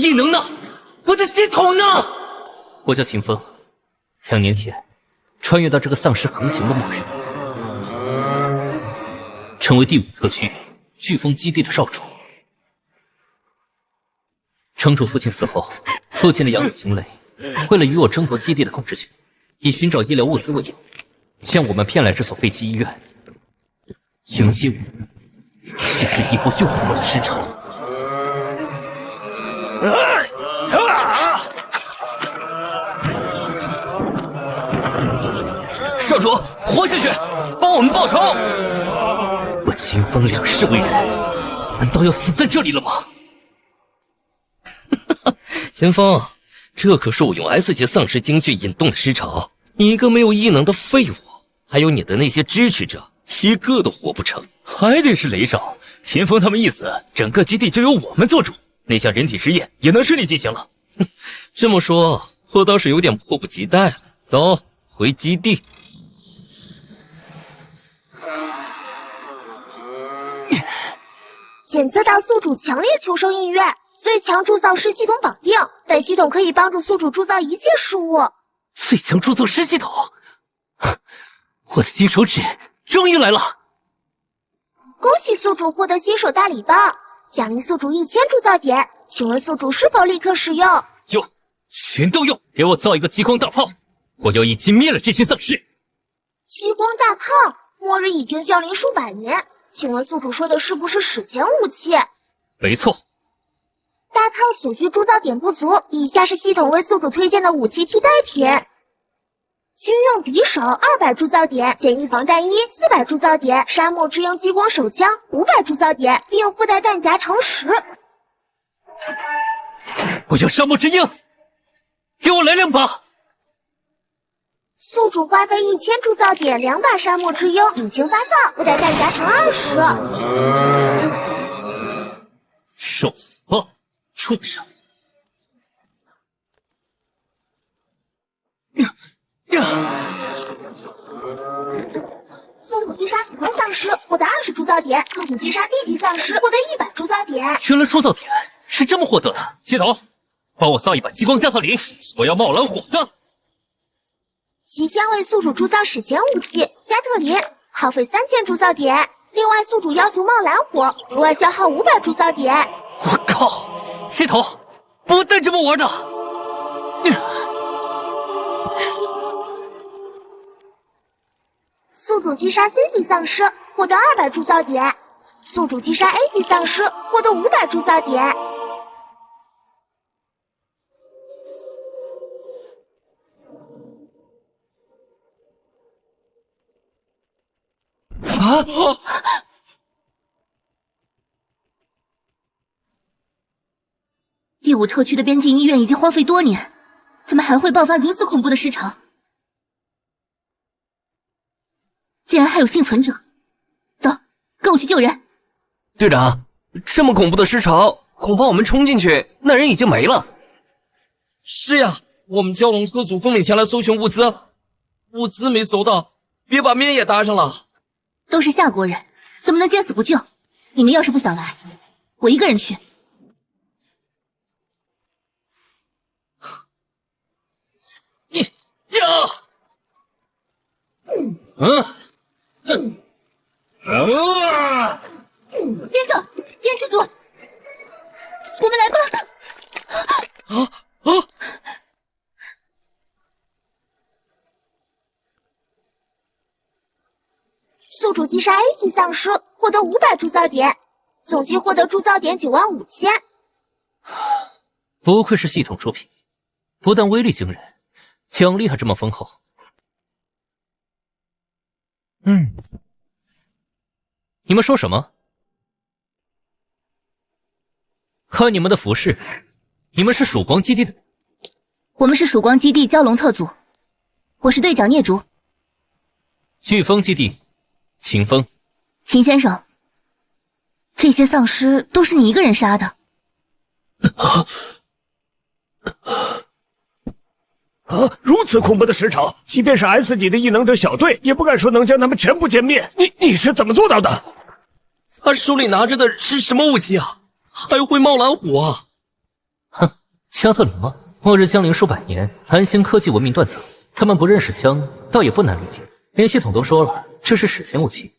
异能呢？我的系统呢？我叫秦风，2年前穿越到这个丧尸横行的末日，成为第5特区飓风基地的少主。城主父亲死后，父亲的养子秦雷为了与我争夺基地的控制权，以寻找医疗物资为由，将我们骗来这所废弃医院，迎接我，启动一波又一波的尸潮。少主，活下去，帮我们报仇！我秦风两世为人，难道要死在这里了吗？秦风，这可是我用 S 级丧尸精血引动的尸潮，你一个没有异能的废物，还有你的那些支持者，一个都活不成。还得是雷少，秦风他们一死，整个基地就由我们做主，那项人体实验也能顺利进行了。这么说，我倒是有点迫不及待了。走，回基地。检测到宿主强烈求生意愿，最强铸造师系统绑定，本系统可以帮助宿主铸造一切事物。最强铸造师系统，我的金手指终于来了！恭喜宿主获得新手大礼包，奖励宿主1000铸造点，请问宿主是否立刻使用？用，全都用！给我造一个激光大炮，我要一击灭了这群丧尸！激光大炮，末日已经降临数百年，请问宿主说的是不是史前武器？没错。大炮所需铸造点不足，以下是系统为宿主推荐的武器替代品：军用匕首200铸造点，简易防弹衣400铸造点，沙漠之鹰激光手枪500铸造点，并附带弹夹乘10。我要沙漠之鹰，给我来2把！宿主花费1000铸造点，2把沙漠之鹰引擎发放，附带弹夹乘20。受死吧，畜生！宿主击杀普通丧尸获得20铸造点，宿主击杀低级丧尸获得100铸造点。原来铸造点是这么获得的。系统，帮我造一把激光加特林，我要冒蓝火的。即将为宿主铸造史前武器加特林，耗费3000铸造点。另外，宿主要求冒蓝火，额外消耗500铸造点。我靠！系统不带这么玩的！宿主击杀 C 级丧尸获得200铸造点，宿主击杀 A 级丧尸获得500铸造点。第5特区的边境医院已经荒废多年，怎么还会爆发如此恐怖的尸潮？竟然还有幸存者！走，跟我去救人。队长，这么恐怖的尸潮，恐怕我们冲进去，那人已经没了。是呀，我们蛟龙特组奉命前来搜寻物资，物资没搜到，别把面也搭上了。都是夏国人，怎么能见死不救？你们要是不想来，我一个人去。你呀，边上，坚持住！我们来吧！宿主击杀 A 级丧尸获得500铸造点，总计获得铸造点95000。不愧是系统出品，不但威力惊人，奖励还这么丰厚。你们说什么？看你们的服饰，你们是曙光基地的？我们是曙光基地蛟龙特组，我是队长聂竹。飓风基地，秦风。秦先生，这些丧尸都是你一个人杀的？如此恐怖的尸潮，即便是 S 级的异能者小队，也不敢说能将他们全部歼灭。你是怎么做到的？他手里拿着的是什么武器啊？还会冒蓝火啊？哼，加特林吗？末日降临数百年，安星科技文明断层，他们不认识枪，倒也不难理解。连系统都说了，这是史前武器。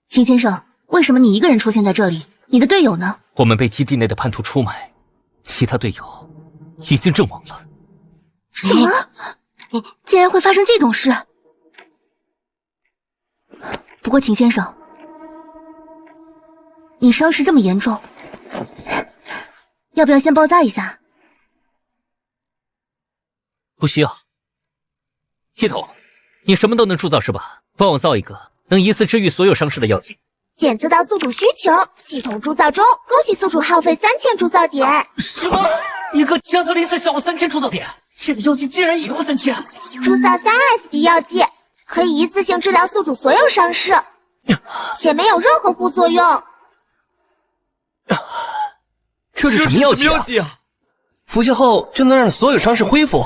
秦先生，为什么你一个人出现在这里？你的队友呢？我们被基地内的叛徒出卖，其他队友已经阵亡了。什么？竟然会发生这种事？不过秦先生，你伤势这么严重，要不要先包扎一下？不需要。系统，你什么都能铸造是吧？帮我造一个能一次治愈所有伤势的药剂。检测到宿主需求，系统铸造中。恭喜宿主耗费3000铸造点。什么？一个加特林才小我3000铸造点，这个药剂竟然也要3000！铸造3S 级药剂，可以一次性治疗宿主所有伤势，且没有任何副作用。这是什么药剂啊？服下后就能让所有伤势恢复。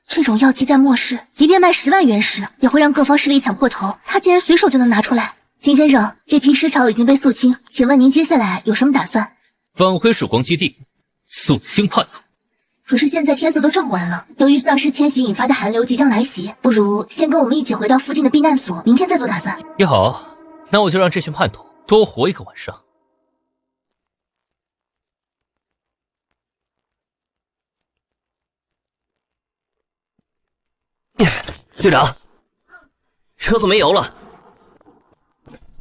这种药剂在末世，即便卖10万原石，也会让各方势力抢破头。他竟然随手就能拿出来。秦先生，这批尸潮已经被肃清，请问您接下来有什么打算？返回曙光基地，肃清叛徒。可是现在天色都这么晚了，由于丧尸迁徙引发的寒流即将来袭，不如先跟我们一起回到附近的避难所，明天再做打算。也好，那我就让这群叛徒多活一个晚上。队长，车子没油了，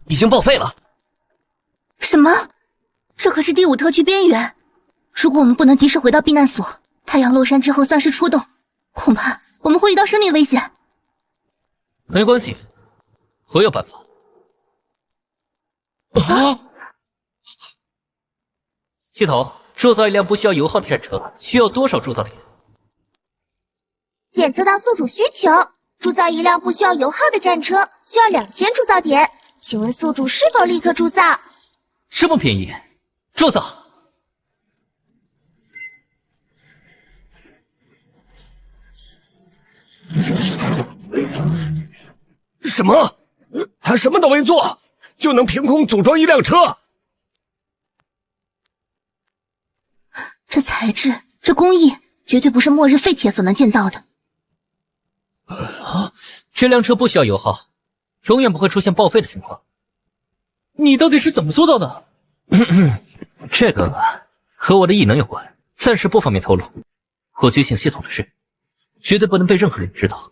已经报废了。什么？这可是第5特区边缘，如果我们不能及时回到避难所，太阳落山之后丧尸出动，恐怕我们会遇到生命危险。没关系，我有办法。啊！系统，铸造一辆不需要油耗的战车，需要多少铸造点？检测到宿主需求，铸造一辆不需要油耗的战车需要2000铸造点，请问宿主是否立刻铸造？这么便宜，铸造。什么？他什么都没做，就能凭空组装一辆车？这材质，这工艺，绝对不是末日废铁所能建造的。这辆车不需要油耗，永远不会出现报废的情况。你到底是怎么做到的？这个和我的异能有关，暂时不方便透露。我觉醒系统的事，绝对不能被任何人知道。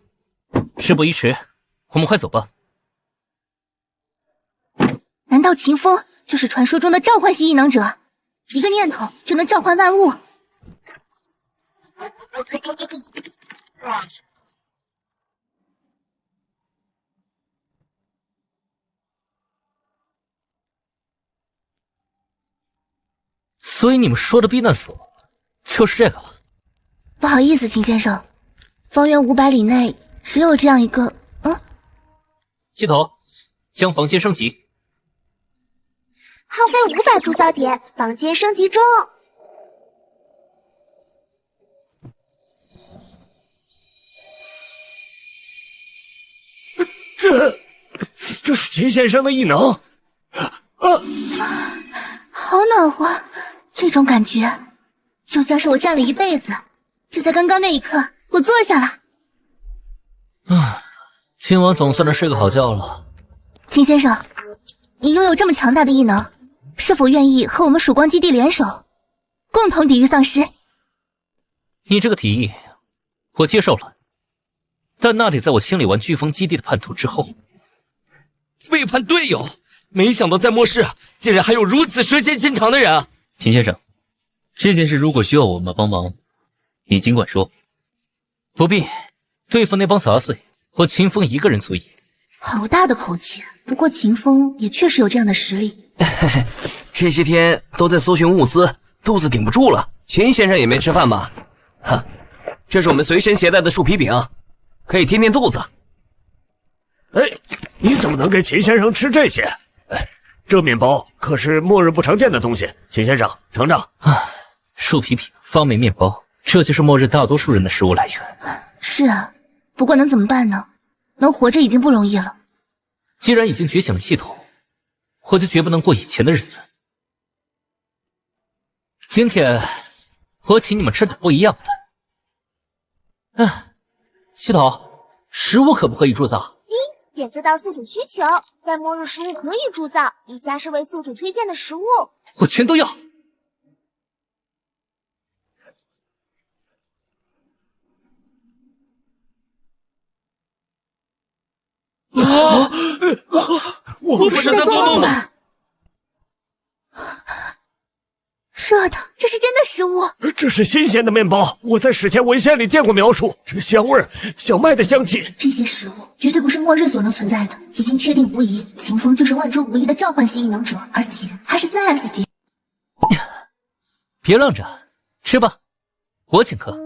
事不宜迟，我们快走吧。难道秦风就是传说中的召唤系异能者？一个念头就能召唤万物？所以你们说的避难所就是这个？不好意思，秦先生，方圆500里内只有这样一个。系统，将房间升级。耗费500铸造点，房间升级中。这是秦先生的异能。好暖和，这种感觉就像是我站了一辈子。就在刚刚那一刻，我坐下了。今晚总算能睡个好觉了。秦先生，你拥有这么强大的异能，是否愿意和我们曙光基地联手，共同抵御丧尸？你这个提议，我接受了，但那得在我清理完飓风基地的叛徒之后。背叛队友，没想到在末世竟然还有如此蛇蝎心肠的人啊！秦先生，这件事如果需要我们帮忙，你尽管说。不必，对付那帮杂碎，我秦风一个人足矣。好大的口气！不过秦风也确实有这样的实力。这些天都在搜寻物资，肚子顶不住了。秦先生也没吃饭吧？哈，这是我们随身携带的树皮饼，可以填填肚子。哎，你怎么能给秦先生吃这些？这面包可是末日不常见的东西，秦先生尝尝。树皮饼、发霉面包，这就是末日大多数人的食物来源。是啊，不过能怎么办呢？能活着已经不容易了。既然已经觉醒了系统，我就绝不能过以前的日子。今天我请你们吃点不一样的。系统，食物可不可以铸造？检测到宿主需求，在末日食物可以铸造，以下是为宿主推荐的食物。我全都要。我不是在做梦吗？热的，这是真的食物。这是新鲜的面包，我在史前文献里见过描述。这香味儿，小麦的香气。这些食物绝对不是末日所能存在的，已经确定无疑，秦风就是万中无一的召唤系异能者，而且还是3S 级。别愣着，吃吧，我请客。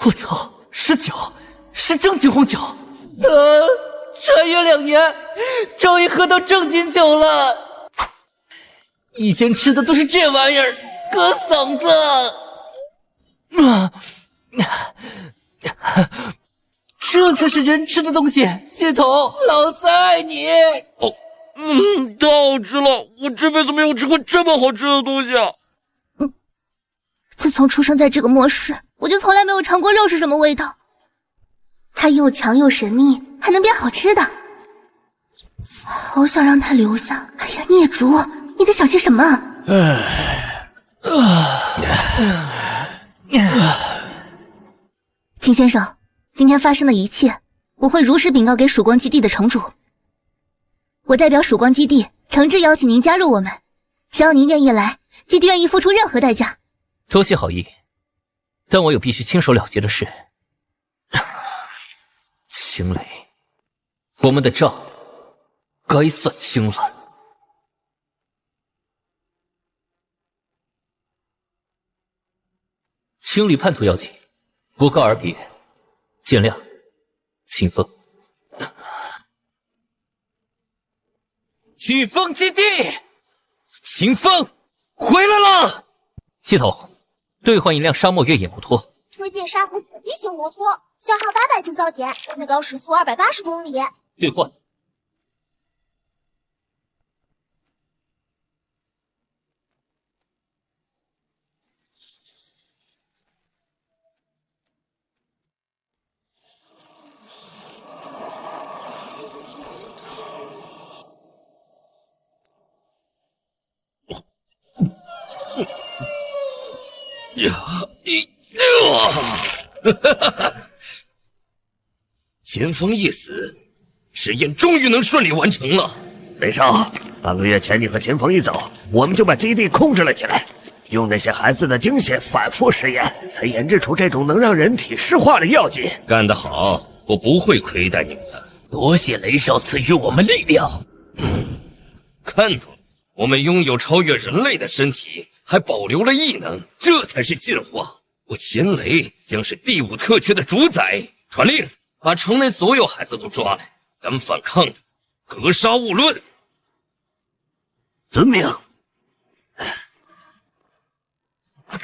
我操，是酒，是正经红酒。穿越2年，终于喝到正经酒了。以前吃的都是这玩意儿，割嗓子。这才是人吃的东西。系统，老子爱你。太好吃了！我这辈子没有吃过这么好吃的东西啊！自从出生在这个末世，我就从来没有尝过肉是什么味道。它又强又神秘，还能变好吃的。好想让它留下。哎呀，孽竹，你在想些什么？秦先生，今天发生的一切，我会如实禀告给曙光基地的城主。我代表曙光基地诚挚邀请您加入我们，只要您愿意来，基地愿意付出任何代价。多谢好意，但我有必须亲手了结的事。秦磊，我们的账该算清了。清理叛徒要紧，不告而别，见谅，秦风。飓风基地，秦风回来了。系统，兑换一辆沙漠越野摩托。推荐沙湖雪地型摩托，消耗800铸造点，最高时速280公里。兑换。秦风一死，实验终于能顺利完成了。雷少，半个月前你和秦风一走，我们就把基地控制了起来，用那些孩子的精血反复实验，才研制出这种能让人体尸化的药剂。干得好，我不会亏待你们的。多谢雷少赐予我们力量。看住，我们拥有超越人类的身体，还保留了异能，这才是进化。我秦雷将是第5特区的主宰，传令把城内所有孩子都抓来，敢反抗的，格杀勿论。遵命。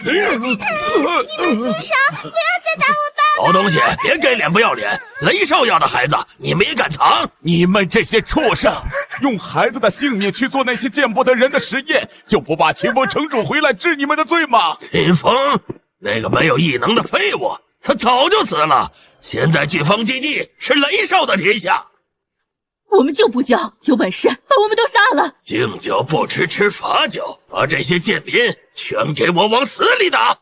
你们住手！不要再打我爸！好东西，别给脸不要脸！雷少要的孩子，你们也敢藏？你们这些畜生，用孩子的性命去做那些见不得人的实验，就不怕秦风城主回来治你们的罪吗？秦风，那个没有异能的废物，他早就死了。现在飓风基地是雷少的天下。我们就不交，有本事把我们都杀了！敬酒不吃吃罚酒，把这些贱民全给我往死里打！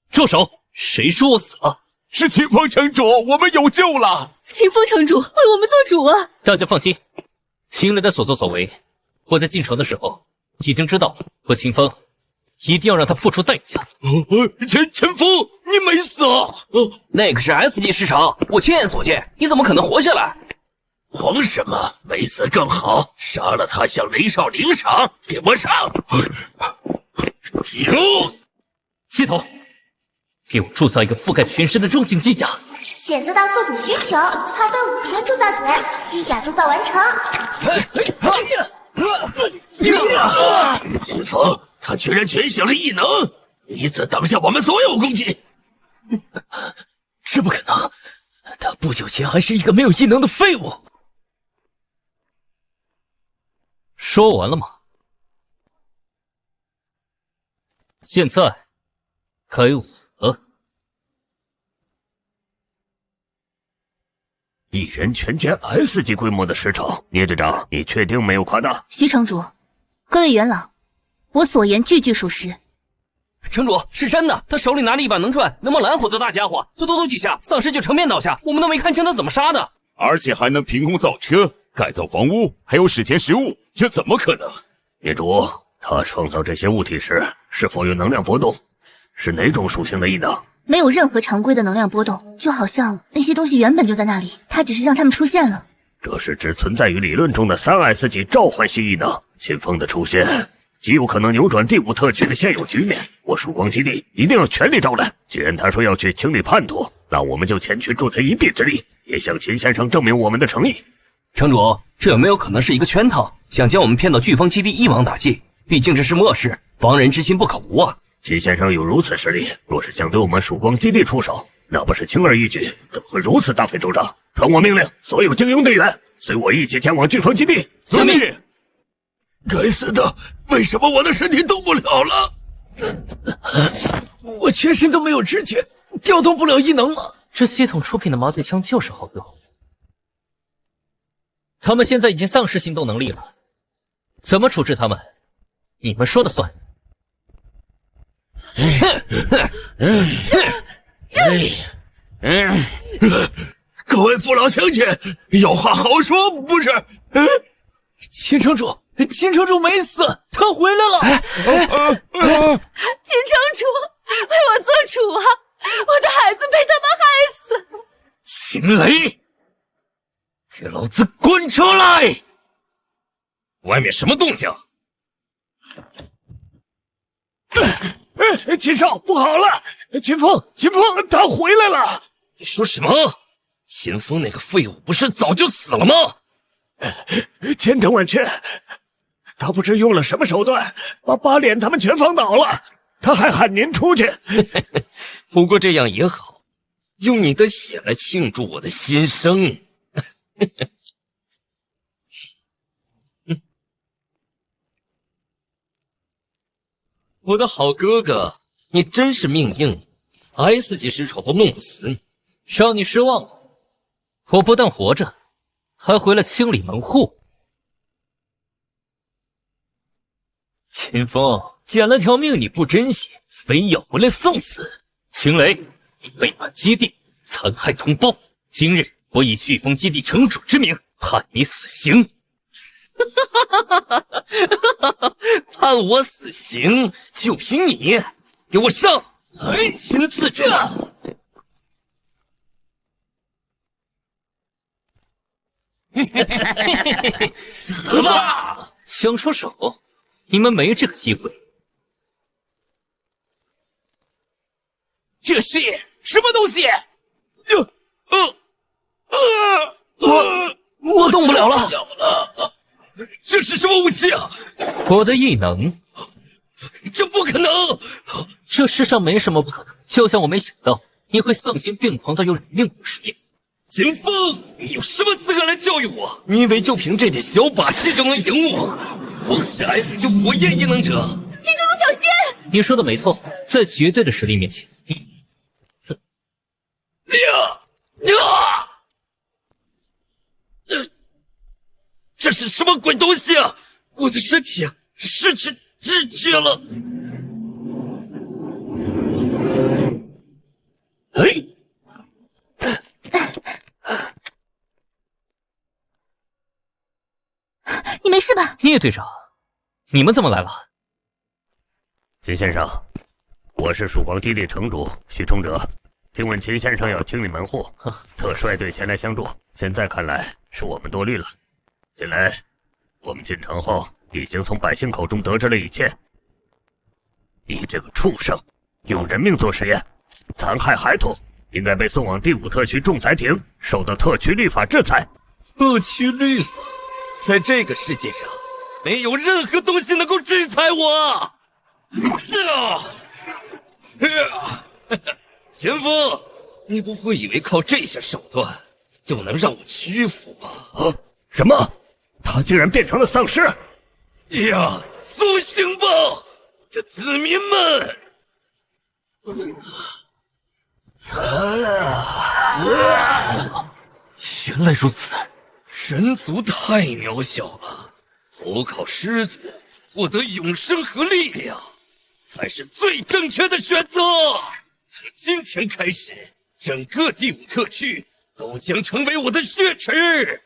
住手！谁说我死了？是秦风城主，我们有救了！秦风城主为我们做主啊！大家放心，秦雷的所作所为，我在进城的时候已经知道了。我秦风一定要让他付出代价。秦风，你没死啊？那可是 S 级师长，我亲眼所见，你怎么可能活下来？慌什么？没死更好，杀了他向雷少领赏，给我上！有，系统，给我铸造一个覆盖全身的重型机甲。检测到宿主需求，耗费50元铸造点，机甲铸造完成。秦风，他居然觉醒了异能，一次挡下我们所有攻击。这不可能，他不久前还是一个没有异能的废物。说完了吗？现在该我了。一人全歼 S 级规模的尸潮，聂队长，你确定没有夸大？徐城主，各位元老，我所言句句属实。城主是真的，他手里拿了一把能转那么蓝火的大家伙，最多走几下，丧尸就成片倒下，我们都没看清他怎么杀的。而且还能凭空造车、改造房屋，还有史前食物，这怎么可能？业主，他创造这些物体时是否有能量波动？是哪种属性的异能？没有任何常规的能量波动，就好像那些东西原本就在那里，他只是让他们出现了。这是只存在于理论中的3S 级召唤系异能，秦风的出现极有可能扭转第5特区的现有局面。我曙光基地一定要全力招揽。既然他说要去清理叛徒，那我们就前去助他一臂之力，也向秦先生证明我们的诚意。城主，这有没有可能是一个圈套，想将我们骗到飓风基地一网打尽？毕竟这是末世，防人之心不可无啊！秦先生有如此实力，若是想对我们曙光基地出手，那不是轻而易举，怎么会如此大费周章？传我命令，所有精英队员随我一起前往飓风基地。遵命。该死的，为什么我的身体动不了了？我全身都没有知觉，调动不了异能了。这系统出品的麻醉枪就是好用。他们现在已经丧失行动能力了，怎么处置他们？你们说的算。各位父老乡亲，有话好说，不是？秦城主没死，他回来了。秦城主，为我做主啊！我的孩子被他们害死。秦雷，给老子滚出来！外面什么动静？秦少，不好了！秦风，他回来了！你说什么？秦风那个废物不是早就死了吗？千真万确，他不知用了什么手段，把八脸他们全放倒了。他还喊您出去。不过这样也好，用你的血来庆祝我的新生。我的好哥哥，你真是命硬 ，S 级尸潮都弄不死你。让你失望了，我不但活着，还回来清理门户。秦风，捡了条命你不珍惜，非要回来送死。秦雷，你背叛基地，残害同胞，今日我以飓风基地城主之名判你死刑。判我死刑，就凭你，给我上！亲自斩！死吧！想出手，你们没这个机会。这是什么东西？我动不了了。这是什么武器啊？我的异能。这不可能！这世上没什么不可能，就像我没想到你会丧心病狂到用人命实验。秦风，你有什么资格来教育我？你以为就凭这点小把戏就能赢我？我是 S 级火焰异能者。秦城主小心！你说的没错，在绝对的实力面前，这是什么鬼东西啊！我的身体失去知觉了。你没事吧？聂队长，你们怎么来了？秦先生，我是曙光基地城主许冲哲，听闻秦先生要清理门户，特率队前来相助。现在看来是我们多虑了。近来我们进城后，已经从百姓口中得知了一切。你这个畜生，用人命做实验，残害孩童，应该被送往第5特区仲裁庭，受到特区律法制裁。特区律法，在这个世界上，没有任何东西能够制裁我。前锋，你不会以为靠这些手段就能让我屈服吧？啊？什么？他竟然变成了丧尸！呀，苏醒吧，这子民们！原来如此，人族太渺小了，投靠师族，获得永生和力量，才是最正确的选择。从今天开始，整个第5特区都将成为我的血池。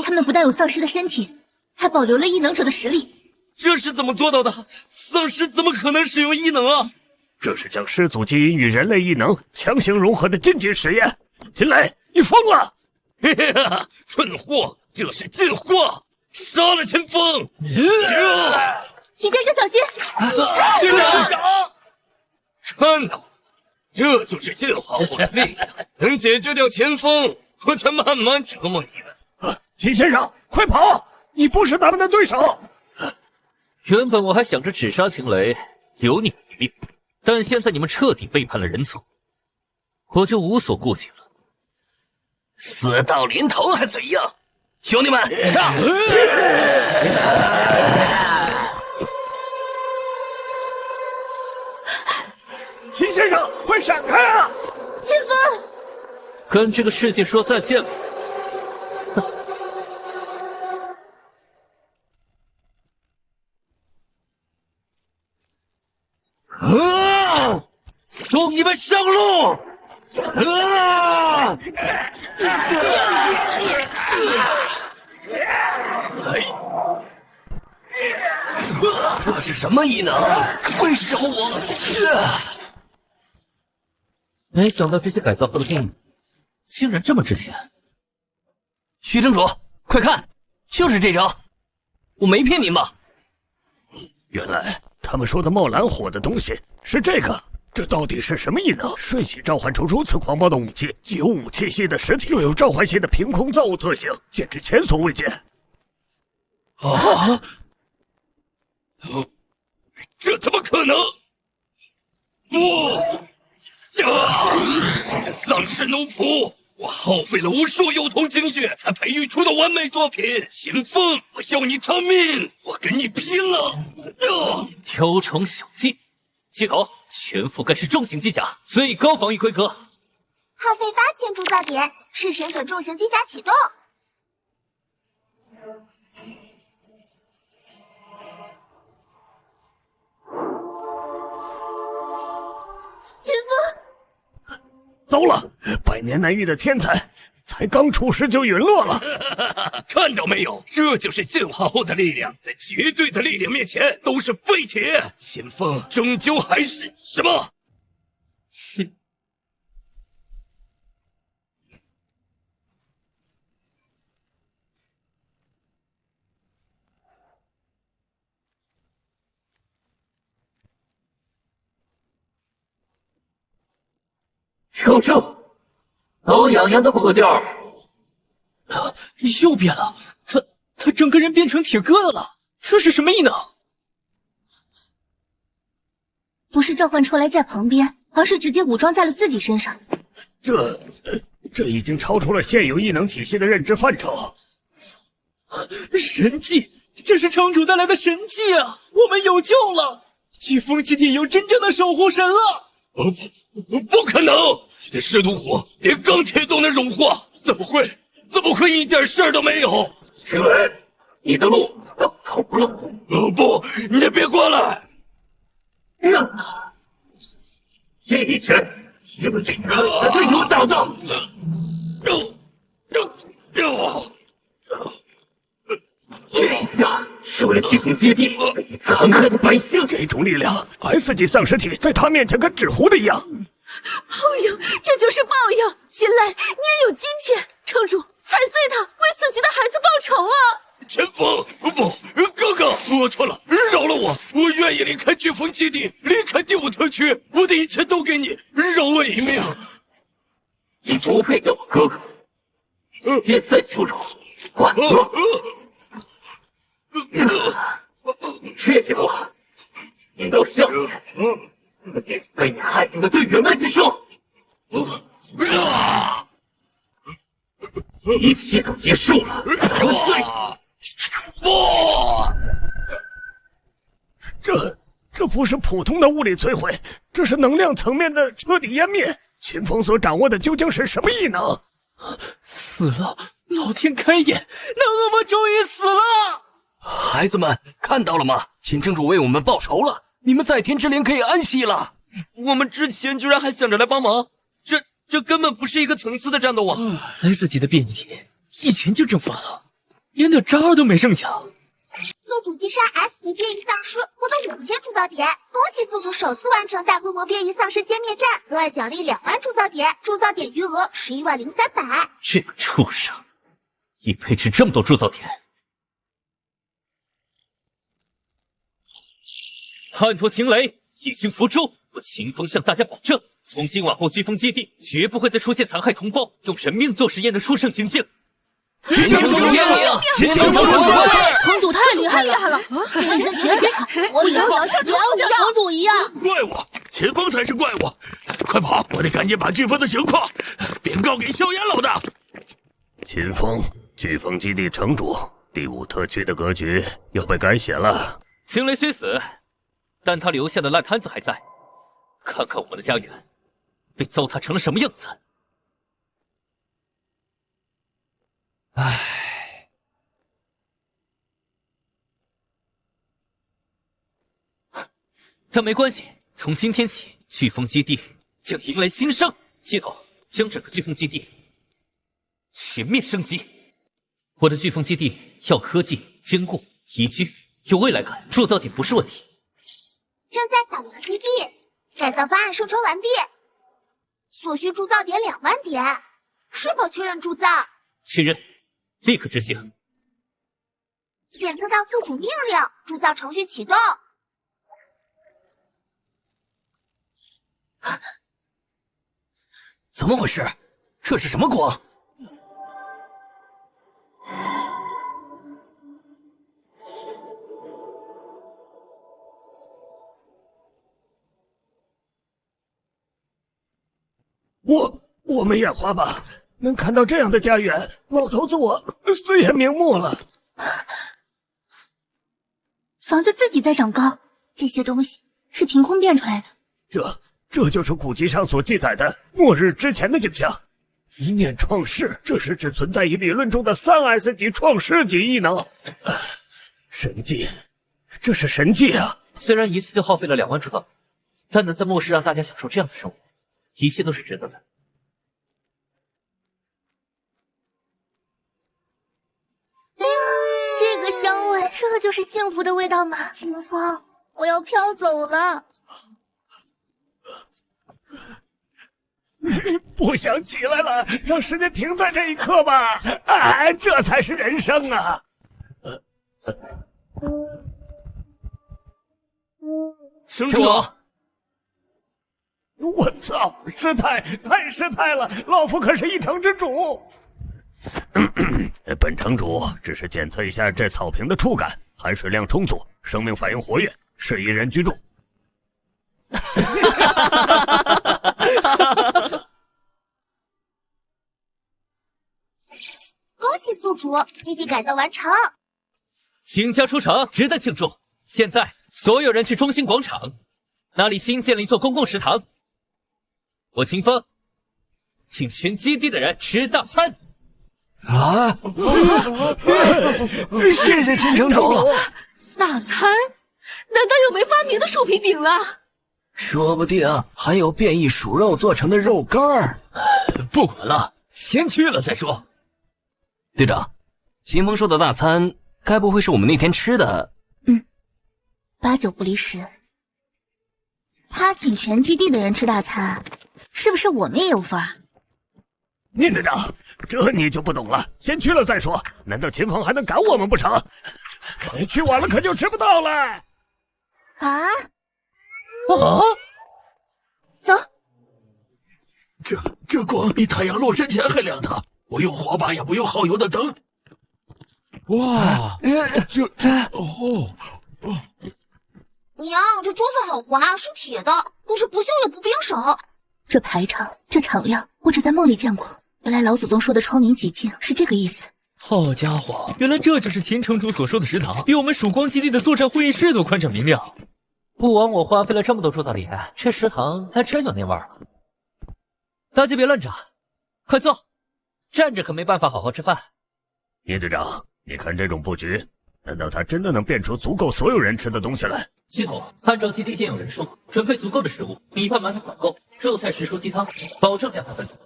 他们不但有丧尸的身体，还保留了异能者的实力。这是怎么做到的？丧尸怎么可能使用异能啊？这是将师祖基因与人类异能强行融合的禁忌实验。秦磊，你疯了！嘿嘿哈，蠢货，这是进化！杀了前锋！秦先生小心！队长，看到，这就是进化后的力量，能解决掉前锋，我才慢慢折磨你们。秦先生，快跑！你不是他们的对手。原本我还想着只杀秦雷，留你一命，但现在你们彻底背叛了人族，我就无所顾忌了。死到临头还嘴硬，兄弟们上！秦先生，快闪开啊！秦风，跟这个世界说再见吧。送你们上路！这是什么异能？为什么我？没想到这些改造后的兵竟然这么值钱。徐城主，快看，就是这招，我没骗您吧？原来他们说的冒蓝火的东西是这个。这到底是什么异能？瞬息召唤出如此狂暴的武器，既有武器系的实体，又有召唤系的凭空造物特性，简直前所未见。啊！这怎么可能？不！这丧尸奴仆！我耗费了无数幼童精血才培育出的完美作品，秦风，我要你偿命！我跟你拼了！雕虫小技，接头全覆盖式重型机甲，最高防御规格。耗费8000铸造点，弑神者重型机甲启动。秦风，糟了，百年难遇的天才，才刚出世就陨落了。看到没有？这就是进化后的力量，在绝对的力量面前都是废铁。秦风终究还是什么？哼！臭臭，挠痒痒都不够劲儿。又变了，他整个人变成铁疙瘩了，这是什么异能？不是召唤出来在旁边，而是直接武装在了自己身上。这已经超出了现有异能体系的认知范畴。神迹，这是城主带来的神迹啊！我们有救了，飓风基地有真正的守护神了。不可能！这尸毒火连钢铁都能融化，怎么会一点事儿都没有？秦雷，你的路要走了。不，你别过来！这一拳，你们这个队友小子！是为了提供基地，残害的百姓。这种力量 ，S 级丧尸体在他面前跟纸糊的一样。报应，这就是报应！秦雷，你也有今天，城主踩碎他，为死去的孩子报仇啊！前锋，不，哥哥，我错了，饶了我，我愿意离开飓风基地，离开第5特区，我的一切都给你，饶我一命。你不配叫我哥哥，现在就饶，换哥！这些话，你都笑死！被你害死的队员们接受，一切都结束了。不对，这不是普通的物理摧毁，这是能量层面的彻底湮灭。秦风所掌握的究竟是什么异能？死了！老天开眼，那恶魔终于死了！孩子们看到了吗？秦城主为我们报仇了，你们在天之灵可以安息了。我们之前居然还想着来帮忙，这根本不是一个层次的战斗啊！S 级的变异体一拳就蒸发了，连点招都没剩下。宿主击杀 S 级变异丧尸，获得5000铸造点。恭喜宿主首次完成大规模变异丧尸歼灭战，额外奖励2万铸造点，铸造点余额11万0300。这个畜生，已配置这么多铸造点。汉托秦雷，异星伏诛！我秦风向大家保证，从今往后飓风基地绝不会再出现残害同胞、用人命做实验的畜生行径。秦城主英明，秦城主城主太厉害了，变身铁甲，我以后也要像城主一样。怪物，秦风才是怪物！快跑，我得赶紧把飓风的情况禀告给萧炎老大。秦风，飓风基地城主，第5特区的格局要被改写了。秦雷虽死，但他留下的烂摊子还在。看看我们的家园，被糟蹋成了什么样子！唉，但没关系，从今天起，飓风基地将迎来新生。系统将整个飓风基地全面升级。我的飓风基地要科技、坚固、宜居、有未来感，铸造点不是问题。正在打磨基地，改造方案授权完毕，所需铸造点2万点，是否确认铸造？确认，立刻执行。检测到宿主命令，铸造程序启动。怎么回事？这是什么光？我没眼花吧？能看到这样的家园，老头子我死也瞑目了。房子自己在长高，这些东西是凭空变出来的。这就是古籍上所记载的末日之前的景象。一念创世，这是只存在于理论中的3S 级创世级异能。神迹，这是神迹啊！虽然一次就耗费了2万铸造，但能在末世让大家享受这样的生活，一切都是值得的。这个香味，这就是幸福的味道吗？秦风，我要飘走了。不想起来了，让时间停在这一刻吧。哎，这才是人生啊！城主，我操，失态，太失态了！老夫可是一城之主。本城主只是检测一下这草坪的触感，含水量充足，生命反应活跃，适宜人居住。恭喜宿主，基地改造完成。新家出城，值得庆祝。现在所有人去中心广场，那里新建了一座公共食堂。我秦风请全基地的人吃大餐。啊！谢谢秦城主。大餐？难道有没发明的薯皮饼了？说不定还有变异鼠肉做成的肉干儿。不管了，先去了再说。队长，秦风说的大餐该不会是我们那天吃的8九不离10。他请全基地的人吃大餐，是不是我们也有份儿？聂队长，这你就不懂了，先去了再说。难道秦风还能赶我们不成？去晚了可就吃不到了。啊！走。这光比太阳落山前还亮堂，不用火把也不用耗油的灯。哇，娘，这珠子好滑，是铁的，可是不锈也不冰手。这排场，这场量，我只在梦里见过。原来老祖宗说的窗明几净是这个意思。好家伙，原来这就是秦城主所说的食堂，比我们曙光基地的作战会议室都宽敞明亮。不枉我花费了这么多铸造点，这食堂还真有那味儿了。大家别愣着，快坐，站着可没办法好好吃饭。聂队长，你看这种布局，难道他真的能变出足够所有人吃的东西来？系统按照基地现有人数，准备足够的食物，米饭、馒头管够，肉菜、时蔬、鸡汤，保证加饭分量。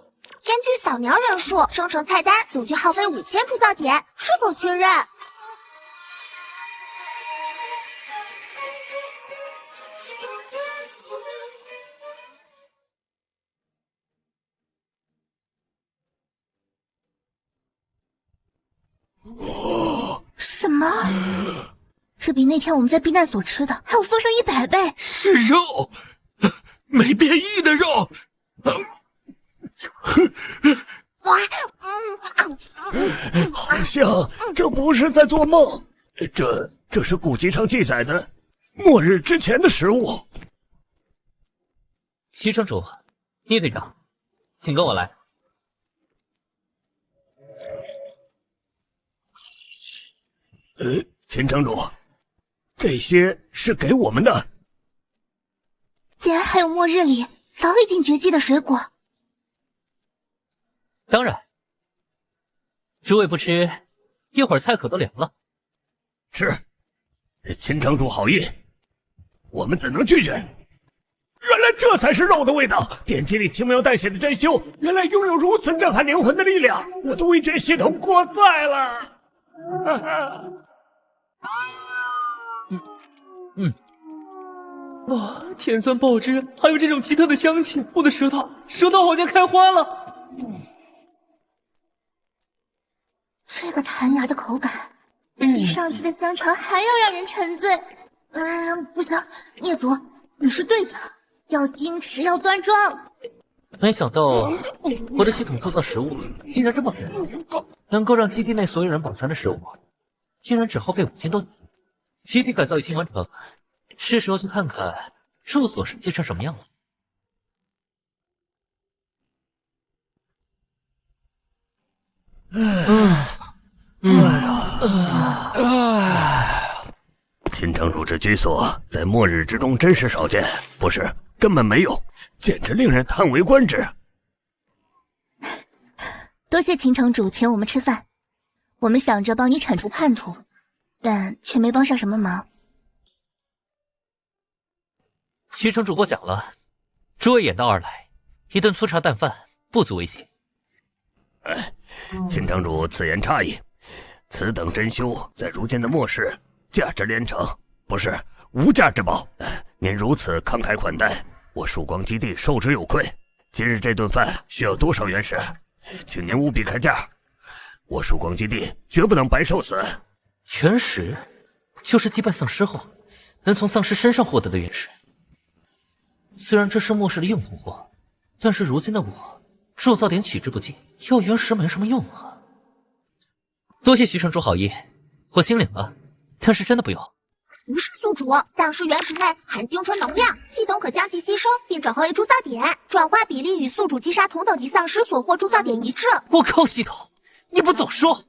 根据扫描人数生成菜单，总计耗费5000铸造点，是否确认？什么？这比那天我们在避难所吃的还要丰盛100倍。是肉，没变异的肉。好像这不是在做梦，这是古籍上记载的末日之前的食物。徐城主，聂队长，请跟我来。秦城主，这些是给我们的。竟然还有末日里早已经绝迹的水果。当然，诸位不吃，一会儿菜口都凉了。是，秦城主好意，我们怎能拒绝？原来这才是肉的味道！典籍里轻描淡写的珍馐，原来拥有如此震撼灵魂的力量！我的味觉系统过载了。哇，甜酸爆汁，还有这种奇特的香气，我的舌头好像开花了。这个弹牙的口感，比上次的香肠还要让人沉醉。不行，孽主，你是队长，要矜持，要端庄。没想到我的系统铸造食物竟然这么神，能够让基地内所有人饱餐的食物，竟然只耗费5000多点。基地改造已经完成，是时候去看看住所是建成什么样了。秦城主这居所在末日之中真是少见，不是根本没有，简直令人叹为观止。多谢秦城主请我们吃饭，我们想着帮你铲除叛徒，但却没帮上什么忙。徐城主过奖了，诸位远道而来，一顿粗茶淡饭不足为谢。秦城主此言差矣，此等珍馐在如今的末世价值连城，不是无价之宝。您如此慷慨款待，我曙光基地受之有愧。今日这顿饭需要多少原石，请您务必开价，我曙光基地绝不能白受此。原石就是击败丧尸后能从丧尸身上获得的原石。虽然这是末世的硬通货，但是如今的我铸造点取之不尽，要原石没什么用啊。多谢徐城主好意，我心领了，但是真的不用。不是宿主，丧尸原石内含精纯能量，系统可将其吸收并转化为铸造点，转化比例与宿主击杀同等级丧尸所获铸造点一致。我靠，系统，你不早说！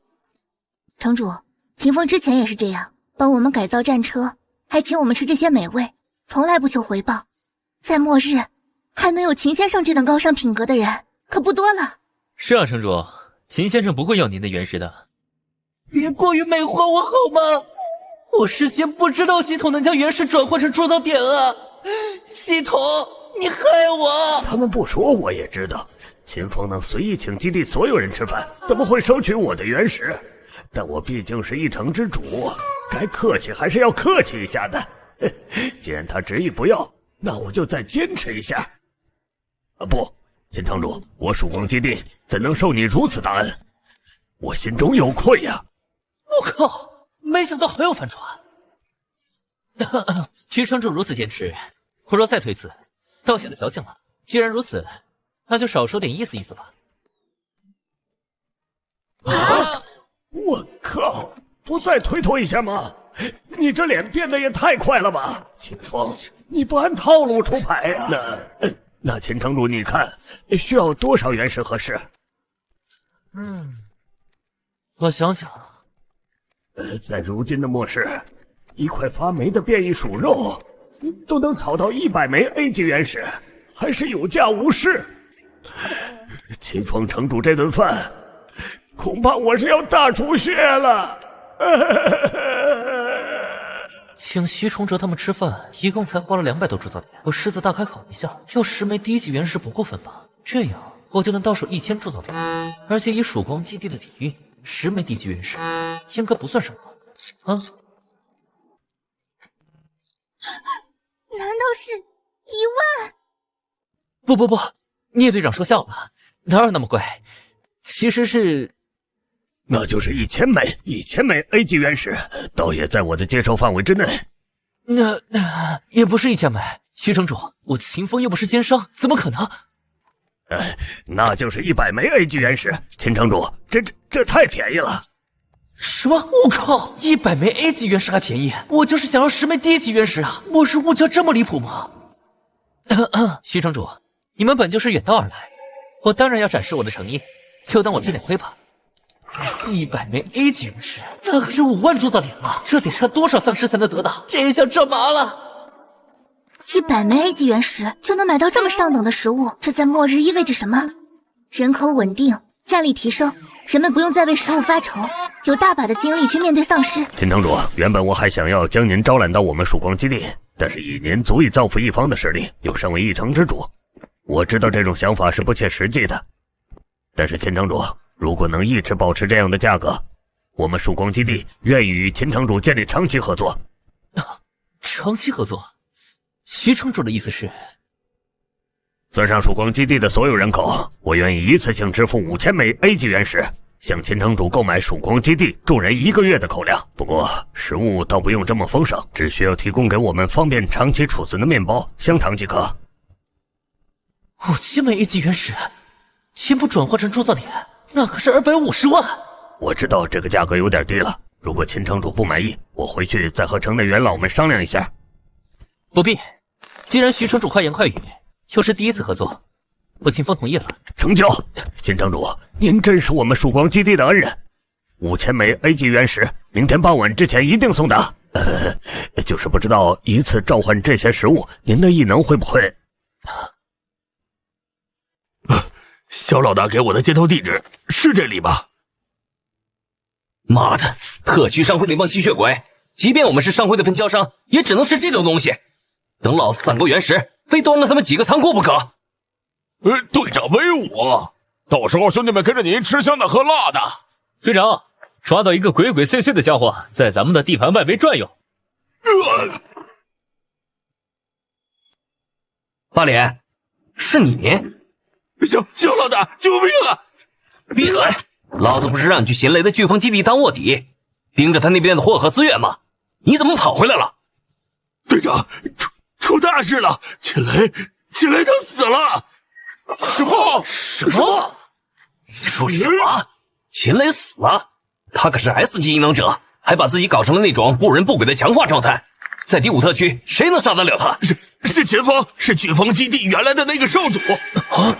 城主，秦风之前也是这样，帮我们改造战车，还请我们吃这些美味，从来不求回报。在末日，还能有秦先生这等高尚品格的人，可不多了。是啊，城主，秦先生不会要您的原石的。别过于美化我好吗？我事先不知道系统能将原石转换成铸造点啊！系统，你害我！他们不说我也知道，秦风能随意请基地所有人吃饭，怎么会收取我的原石？但我毕竟是一城之主，该客气还是要客气一下的。既然他执意不要，那我就再坚持一下。不，秦城主，我曙光基地怎能受你如此大恩？我心中有愧呀！我靠！没想到还有反传。徐城主如此坚持，我若再推辞，倒显得矫情了。既然如此，那就少说点意思意思吧。啊！我靠！不再推脱一下吗？你这脸变得也太快了吧，秦风，你不按套路出牌呀？那秦城主，你看需要多少原石合适？我想想，在如今的末世，一块发霉的变异鼠肉都能炒到100枚 A 级原石，还是有价无市。秦风城主这顿饭，恐怕我是要大出血了。请徐崇哲他们吃饭，一共才花了200多铸造点。我狮子大开口一下，要10枚低级原石不过分吧？这样我就能到手1000铸造点，而且以曙光基地的底蕴，10枚低级原石应该不算什么啊？难道是1万？不，聂队长说笑了，哪有那么贵？其实是，那就是1000枚 A 级原石，倒也在我的接受范围之内。那也不是1000枚。徐城主，我秦风又不是奸商，怎么可能？那就是100枚 A 级原石。秦城主，这太便宜了。什么？我靠！100枚 A 级原石还便宜？我就是想要10枚低级原石啊！末世物价这么离谱吗？徐城主，你们本就是远道而来，我当然要展示我的诚意，就当我吃点亏吧。100枚 A 级原石，那可是5万铸造点啊！这得杀多少丧尸才能得到？这下这麻了。100枚 A 级原石就能买到这么上等的食物，这在末日意味着什么？人口稳定，战力提升，人们不用再为食物发愁，有大把的精力去面对丧尸。秦城主，原本我还想要将您招揽到我们曙光基地，但是以您足以造福一方的实力，又身为一城之主，我知道这种想法是不切实际的。但是秦城主，如果能一直保持这样的价格，我们曙光基地愿意与秦城主建立长期合作。长期合作？徐城主的意思是，算上曙光基地的所有人口，我愿意一次性支付5000枚 A 级原石，向秦城主购买曙光基地众人1个月的口粮。不过食物倒不用这么丰盛，只需要提供给我们方便长期储存的面包、香肠即可。5000枚 A 级原石，全部转化成铸造点，那可是250万。我知道这个价格有点低了，如果秦城主不满意，我回去再和城内元老们商量一下。不必，既然徐城主快言快语，又是第一次合作，我秦风同意了。成交！秦城主，您真是我们曙光基地的恩人，5000枚 A 级原石，明天傍晚之前一定送达。就是不知道一次召唤这些食物，您的异能会不会？肖老大给我的接头地址是这里吧？妈的，特区商会那帮吸血鬼，即便我们是商会的分销商，也只能是这种东西。等老子攒够原石，非端了他们几个仓库不可。队长威武，到时候兄弟们跟着您吃香的喝辣的。队长，抓到一个鬼鬼祟祟的家伙，在咱们的地盘外围转悠。八脸，是你？肖老大，救命啊！闭嘴！老子不是让你去秦雷的飓风基地当卧底，盯着他那边的货和资源吗？你怎么跑回来了？队长，出大事了！秦雷他死了！什么？你说什么？秦雷死了？他可是 S 级异能者，还把自己搞成了那种不人不鬼的强化状态，在第5特区，谁能杀得了他？是秦风，是飓风基地原来的那个少主。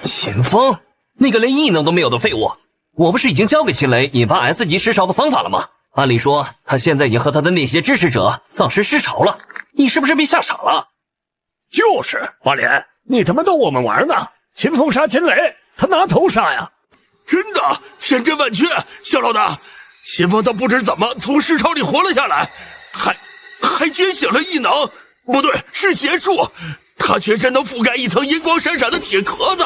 秦风，那个连异能都没有的废物，我不是已经教给秦雷引发 S 级尸潮的方法了吗？按理说，他现在已经和他的那些支持者丧尸尸潮了，你是不是被吓傻了？就是花脸，你他妈逗我们玩呢！秦风杀秦雷，他拿头杀呀！真的，千真万确，肖老大，秦风他不知怎么从尸潮里活了下来，还觉醒了异能，不对，是邪术。他全身能覆盖一层银光闪闪的铁壳子，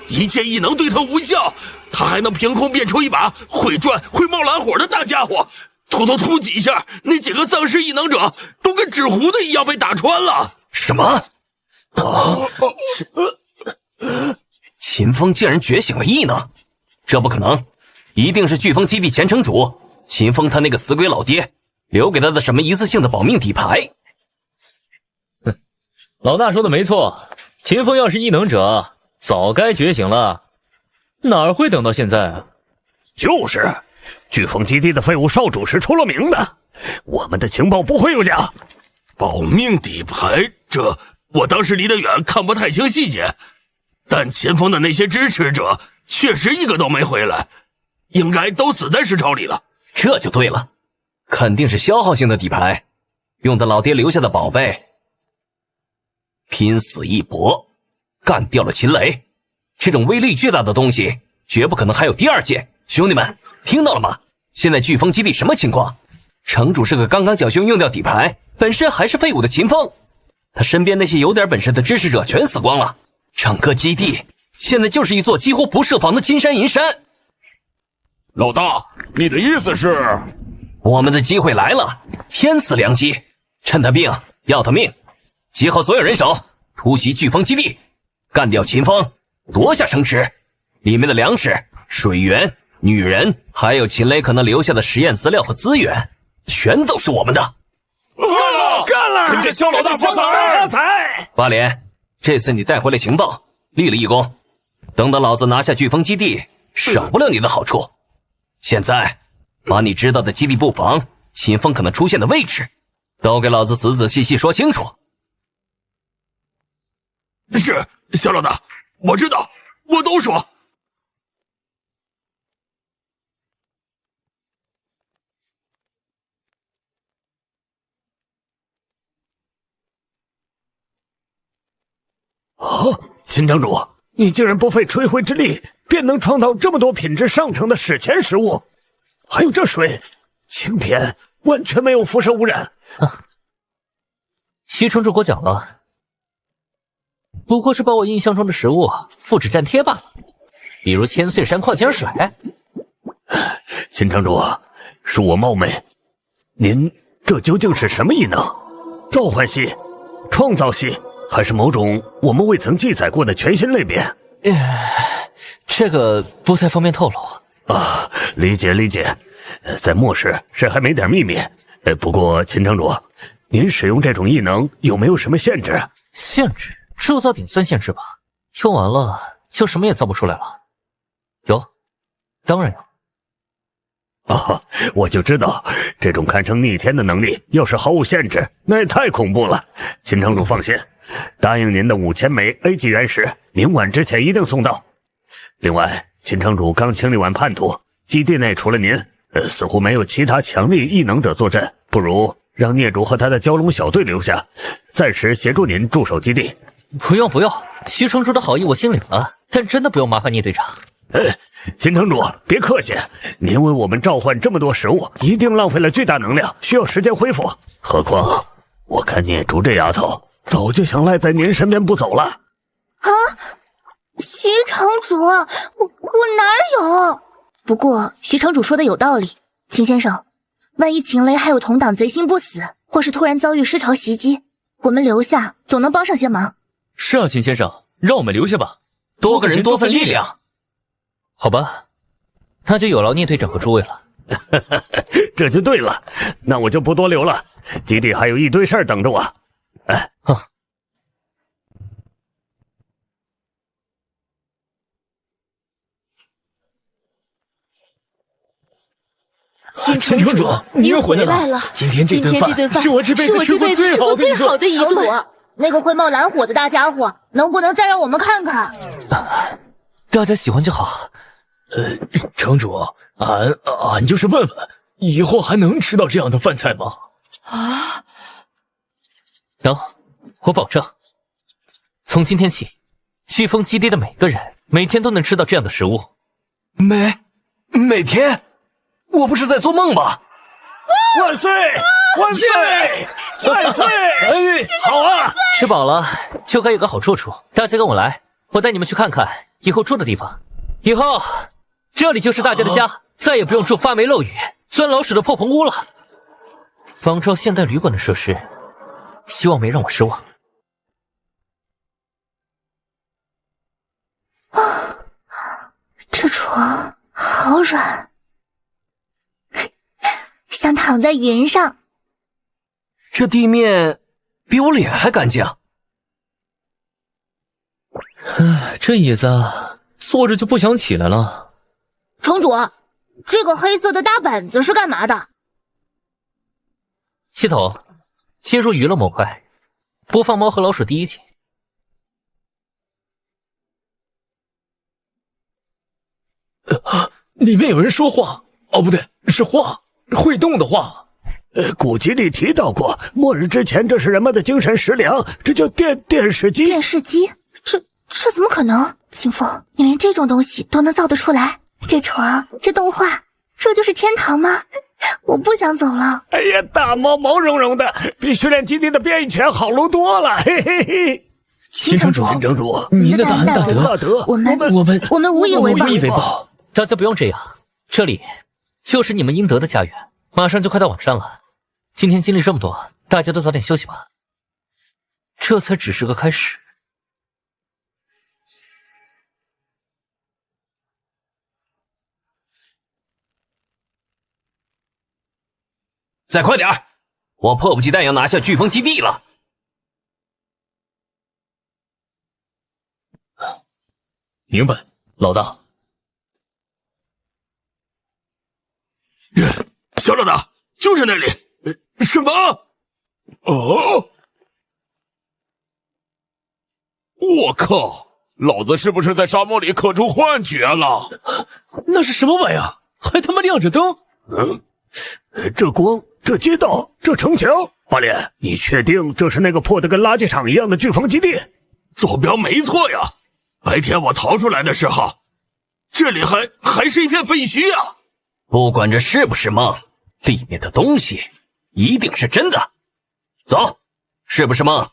一切异能对他无效。他还能凭空变出一把会转会冒蓝火的大家伙，突几下，那几个丧尸异能者都跟纸糊的一样被打穿了。什么？秦风竟然觉醒了异能，这不可能，一定是飓风基地前城主秦风他那个死鬼老爹留给他的什么一次性的保命底牌。老大说的没错，秦风要是异能者，早该觉醒了，哪会等到现在啊？就是，飓风基地的废物少主是出了名的，我们的情报不会有假。保命底牌，这我当时离得远，看不太清细节，但前方的那些支持者确实一个都没回来，应该都死在尸潮里了。这就对了，肯定是消耗性的底牌，用的老爹留下的宝贝。拼死一搏，干掉了秦雷，这种威力巨大的东西绝不可能还有第二件。兄弟们，听到了吗？现在飓风基地什么情况？城主是个刚刚侥幸用掉底牌，本身还是废物的秦风，他身边那些有点本事的支持者全死光了，整个基地现在就是一座几乎不设防的金山银山。老大，你的意思是？我们的机会来了，天赐良机，趁他病要他命，集合所有人手，突袭飓风基地，干掉秦风，夺下城池，里面的粮食、水源、女人，还有秦雷可能留下的实验资料和资源，全都是我们的。干了！跟着肖老大发财！八连，这次你带回来情报，立了一功，等等老子拿下飓风基地，少不了你的好处。现在把你知道的基地布防、秦风可能出现的位置都给老子仔仔细细说清楚。是，肖老大，我知道，我都说。秦城主，你竟然不费吹灰之力便能创造这么多品质上乘的史前食物，还有这水清甜，完全没有辐射污染。西城主给我讲了，不过是把我印象中的食物复制粘贴罢了，比如千岁山矿泉水。秦城主，恕我冒昧，您这究竟是什么异能？召唤系、创造系，还是某种我们未曾记载过的全新类别？这个不太方便透露。啊，理解理解，在末世谁还没点秘密？不过秦城主，您使用这种异能有没有什么限制？限制？铸造点算限制吧，用完了就什么也造不出来了。有，当然有。啊，我就知道这种堪称逆天的能力，要是毫无限制，那也太恐怖了。秦城主放心，答应您的5000枚 A 级原石，明晚之前一定送到。另外，秦城主刚清理完叛徒，基地内除了您，似乎没有其他强力异能者坐镇，不如让孽主和他的蛟龙小队留下，暂时协助您驻守基地。不用不用，徐城主的好意我心领了，但真的不用麻烦聂队长。秦城主别客气，您为我们召唤这么多食物，一定浪费了巨大能量，需要时间恢复。何况我看孽竹这丫头早就想赖在您身边不走了。啊，徐城主，我哪有？不过徐城主说的有道理，秦先生，万一秦雷还有同党贼心不死，或是突然遭遇尸潮袭击，我们留下总能帮上些忙。是啊，秦先生，让我们留下吧，多个人多份力量。好吧，那就有劳聂队长和诸位了。这就对了，那我就不多留了，基地还有一堆事儿等着我。秦城主，你又回来了！今天这顿饭是我这辈子吃过最好的一顿。那个会冒蓝火的大家伙，能不能再让我们看看？大家喜欢就好。城主，俺就是问问，以后还能吃到这样的饭菜吗？啊！能，我保证。从今天起，飓风基地的每个人每天都能吃到这样的食物。每天？我不是在做梦吧？万岁！万岁！万岁！好啊！吃饱了就该有个好住处，大家跟我来，我带你们去看看以后住的地方。以后这里就是大家的家，再也不用住发霉漏雨、钻老鼠的破棚屋了。仿照现代旅馆的设施，希望没让我失望。这床好软，像躺在云上。这地面比我脸还干净。这椅子坐着就不想起来了。城主，这个黑色的大板子是干嘛的？系统，接入娱乐模块，播放《猫和老鼠》第1集。里面有人说话，哦，不对，是画，会动的画。古籍里提到过，末日之前这是人们的精神食粮，这叫电视机。电视机？这怎么可能？清风，你连这种东西都能造得出来？这床，这动画，这就是天堂吗？我不想走了。哎呀，大猫毛茸茸的，比训练基地的变异犬好撸多了，嘿嘿嘿。秦城主，您的大恩大德，我们无以为报。大家不用这样，这里就是你们应得的家园。马上就快到晚上了，今天经历这么多，大家都早点休息吧。这才只是个开始。再快点儿，我迫不及待要拿下飓风基地了。明白，老大。小老大，就是那里。什么？哦！我靠！老子是不是在沙漠里刻出幻觉了？那是什么玩意儿？还他妈亮着灯！这光，这街道，这城墙，八连，你确定这是那个破得跟垃圾场一样的飓风基地？坐标没错呀。白天我逃出来的时候，这里还是一片废墟啊！不管这是不是梦，里面的东西一定是真的。走，是不是梦？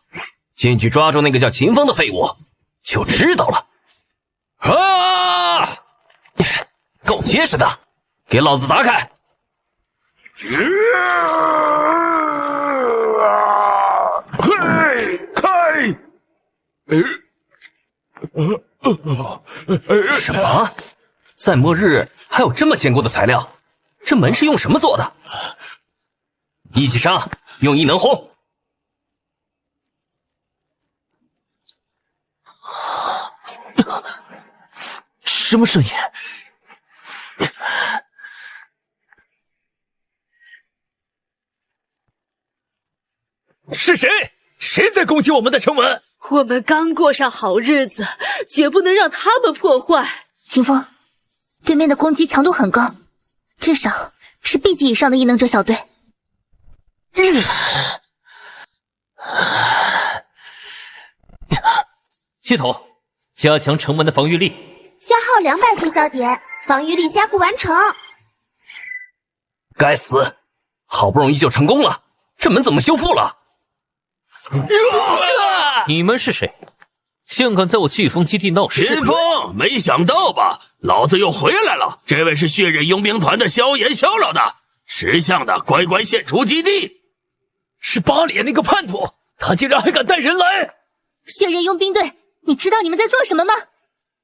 进去抓住那个叫秦风的废物，就知道了。啊！够结实的，给老子砸开！嘿，开！什么？在末日还有这么坚固的材料？这门是用什么做的？一起上，用异能轰！什么声音？是谁？谁在攻击我们的城门？我们刚过上好日子，绝不能让他们破坏。秦风，对面的攻击强度很高，至少是 B 级以上的异能者小队。系统，加强城门的防御力。消耗200铸造点，防御力加固完成。该死，好不容易就成功了，这门怎么修复了？你们是谁？竟敢在我飓风基地闹事！秦风，没想到吧？老子又回来了。这位是血刃佣兵团的萧炎萧老大，识相的乖乖献出基地。是八脸那个叛徒，他竟然还敢带人来！血刃佣兵队，你知道你们在做什么吗？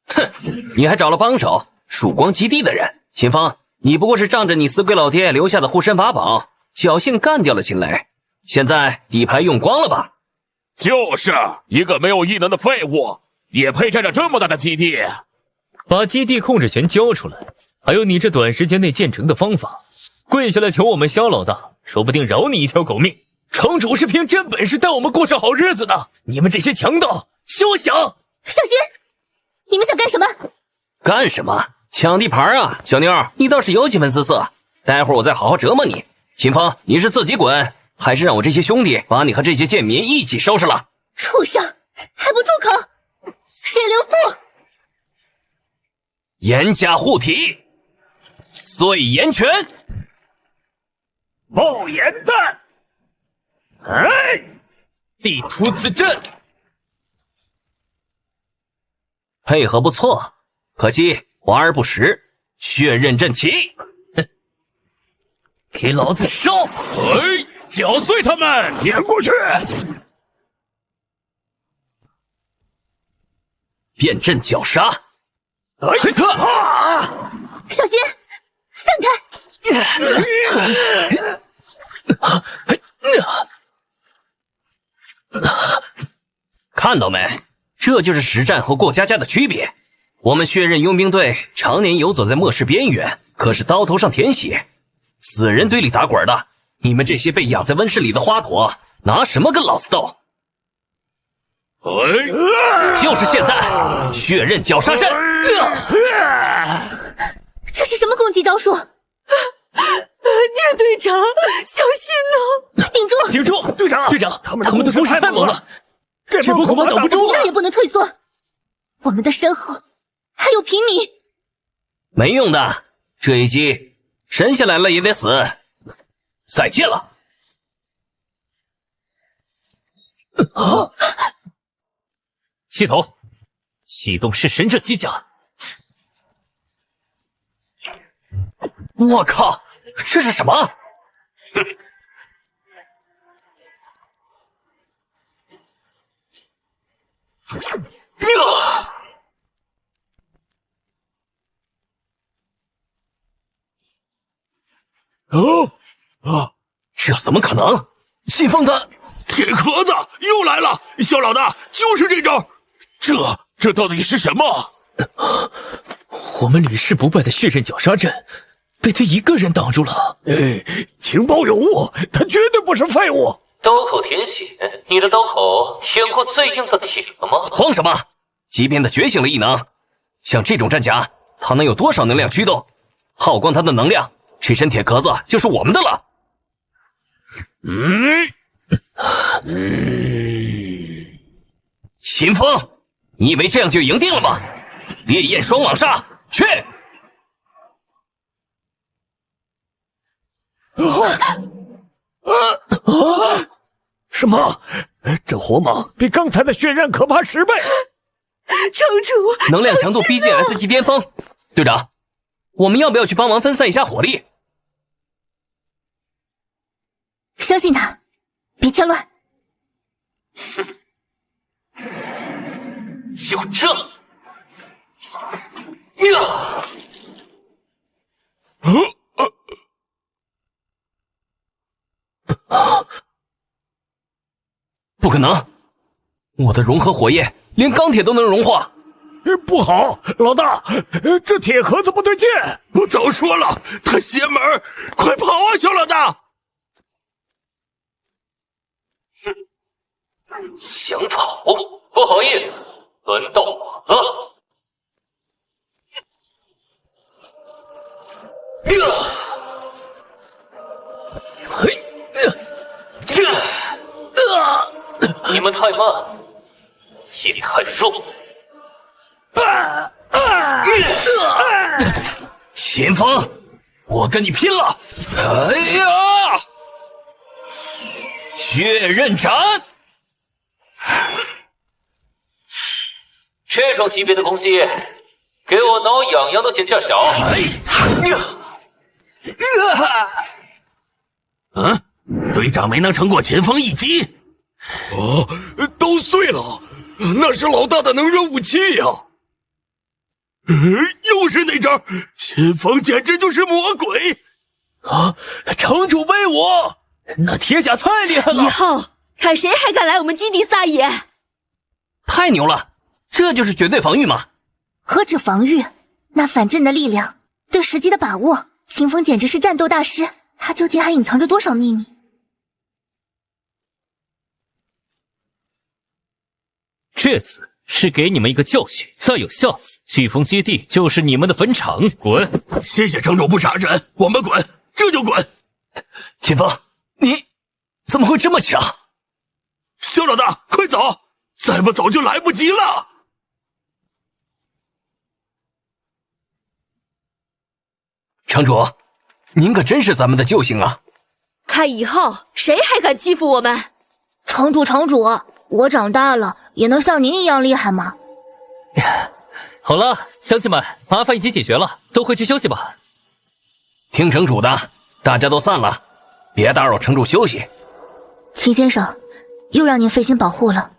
哼，你还找了帮手，曙光基地的人。秦风，你不过是仗着你死鬼老爹留下的护身法宝，侥幸干掉了秦雷，现在底牌用光了吧？就是一个没有异能的废物，也配占着这么大的基地？把基地控制权交出来，还有你这短时间内建成的方法，跪下来求我们萧老大，说不定饶你一条狗命。城主是凭真本事带我们过上好日子的，你们这些强盗休想！小心！你们想干什么？干什么？抢地盘啊！小妞，你倒是有几分姿色，待会儿我再好好折磨你。秦风，你是自己滚，还是让我这些兄弟把你和这些贱民一起收拾了？畜生，还不住口！血流速！严加护体，碎岩拳，爆炎弹！哎，地图子阵，配合不错，可惜华而不实，血刃阵旗。给老子烧！哎，搅碎他们，撵过去！变阵绞杀！哎哈！小心，散开！看到没？这就是实战和过家家的区别。我们血刃佣兵队常年游走在末世边缘，可是刀头上舔血，死人堆里打滚的，你们这些被养在温室里的花朵，拿什么跟老子斗？就是现在，血刃绞杀阵！这是什么攻击招数？聂队长，小心呐！顶住！顶住！队长，队长，他们的攻势太猛了，这波恐怕挡不住了。那也不能退缩，我们的身后还有平民。没用的，这一击神下来了也得死。再见了。系统启动式神阵机甲。我靠，这是什么？这怎么可能？信奉的铁壳子又来了，肖老大就是这招。这到底是什么？我们屡试不败的血刃绞杀阵，被他一个人挡住了。情报有误，他绝对不是废物。刀口舔血，你的刀口舔过最硬的铁了吗？慌什么？即便他觉醒了异能，像这种战甲，他能有多少能量驱动？耗光他的能量，这身铁壳子就是我们的了。秦风，你以为这样就赢定了吗？烈焰双网杀，去！什么？这火蟒比刚才的血刃可怕10倍！城主，能量强度逼近 S 级巅峰。队长，我们要不要去帮忙分散一下火力？相信他，别添乱。就这。不可能！我的融合火焰连钢铁都能融化。不好，老大，这铁壳子不对劲！我早说了，他邪门！快跑啊，小老大！想跑？不好意思，轮到我了。你们太慢，也太弱。秦风，我跟你拼了！哎呀！血刃斩！这种级别的攻击，给我挠痒痒都嫌这小。队长没能撑过秦风一击。都碎了，那是老大的能源武器呀！又是那招，秦风简直就是魔鬼！城主威武，那铁甲太厉害了！以后看谁还敢来我们基地撒野！太牛了，这就是绝对防御吗？何止防御，那反震的力量，对时机的把握，秦风简直是战斗大师。他究竟还隐藏着多少秘密？这次是给你们一个教训，再有下次，飓风基地就是你们的坟场。滚！谢谢城主不杀人，我们滚，这就滚！秦风，你怎么会这么强？肖老大，快走，再不走就来不及了！城主，您可真是咱们的救星啊！看以后谁还敢欺负我们！城主，我长大了也能像您一样厉害吗？好了，乡亲们，麻烦已经解决了，都回去休息吧。听城主的，大家都散了，别打扰城主休息。秦先生，又让您费心保护了。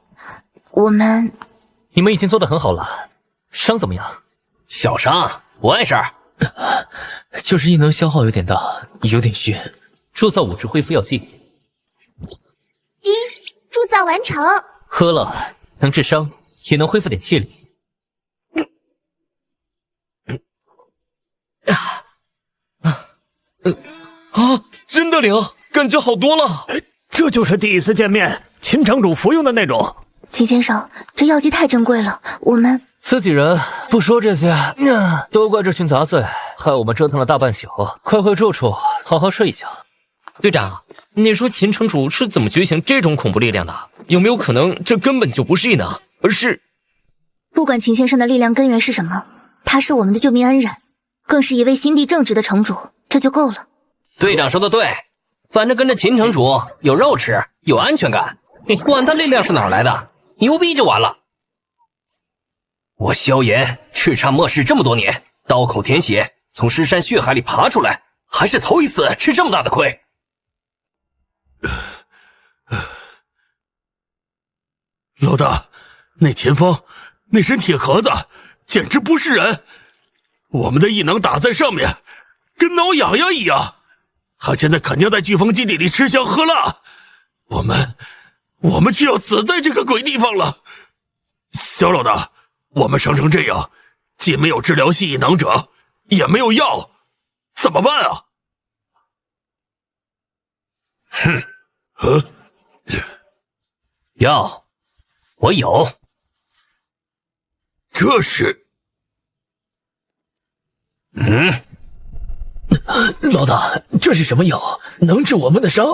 你们已经做得很好了，伤怎么样？小伤，不碍事儿。就是异能消耗有点大，有点虚。铸造5支恢复药剂，铸造完成。喝了能治伤，也能恢复点气力。真的灵，感觉好多了。这就是第一次见面，秦城主服用的那种。秦先生，这药剂太珍贵了，我们自己人不说这些，都怪这群杂碎，害我们折腾了大半宿。快回住处，好好睡一觉。队长，你说秦城主是怎么觉醒这种恐怖力量的？有没有可能这根本就不是异能，而是……不管秦先生的力量根源是什么，他是我们的救命恩人，更是一位心地正直的城主，这就够了。队长说的对，反正跟着秦城主有肉吃，有安全感，管他力量是哪来的，牛逼就完了。我萧炎叱咤末世这么多年，刀口舔血，从尸山血海里爬出来，还是头一次吃这么大的亏。老大，那前方那身铁壳子简直不是人，我们的异能打在上面，跟挠痒痒一样。他现在肯定在飓风基地里吃香喝辣，我们就要死在这个鬼地方了。小老大，我们伤成这样，既没有治疗系异能者，也没有药，怎么办啊？药，我有。这是……老大，这是什么药？能治我们的伤？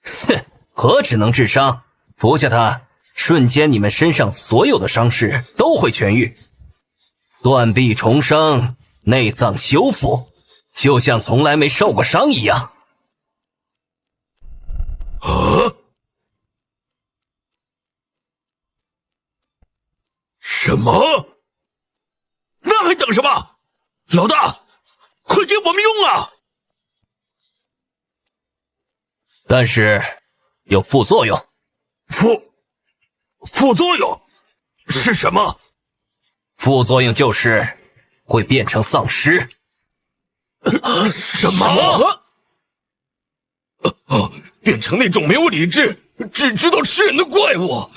哼，何止能治伤，服下它，瞬间你们身上所有的伤势都会痊愈，断臂重生，内脏修复，就像从来没受过伤一样。什么？那还等什么？老大，快给我们用啊！但是有副作用。副作用是什么？副作用就是会变成丧尸。什么？变成那种没有理智、只知道吃人的怪物！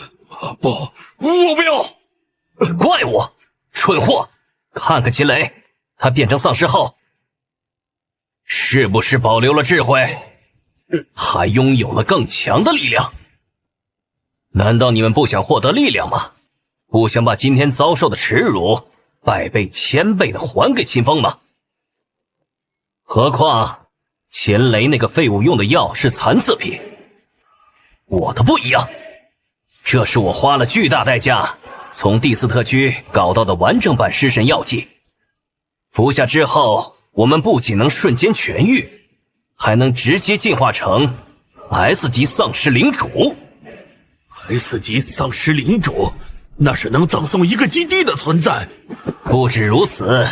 不，我不要！怪物，蠢货！看看秦雷，他变成丧尸后，是不是保留了智慧，还拥有了更强的力量？难道你们不想获得力量吗？不想把今天遭受的耻辱百倍千倍的还给秦风吗？何况秦雷那个废物用的药是残次品，我的不一样，这是我花了巨大代价从第4特区搞到的完整版尸神药剂，服下之后，我们不仅能瞬间痊愈，还能直接进化成 S 级丧尸领主。S 级丧尸领主，那是能葬送一个基地的存在。不止如此，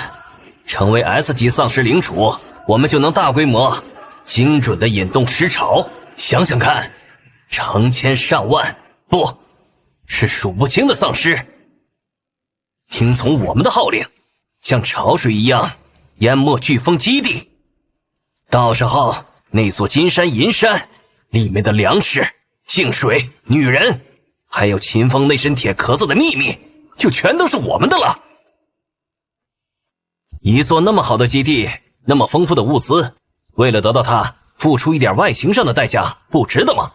成为 S 级丧尸领主，我们就能大规模、精准的引动尸潮。想想看，成千上万，不是数不清的丧尸，听从我们的号令，像潮水一样淹没飓风基地。到时候那座金山银山里面的粮食、净水、女人，还有秦风那身铁壳子的秘密，就全都是我们的了。一座那么好的基地，那么丰富的物资，为了得到它，付出一点外形上的代价，不值得吗？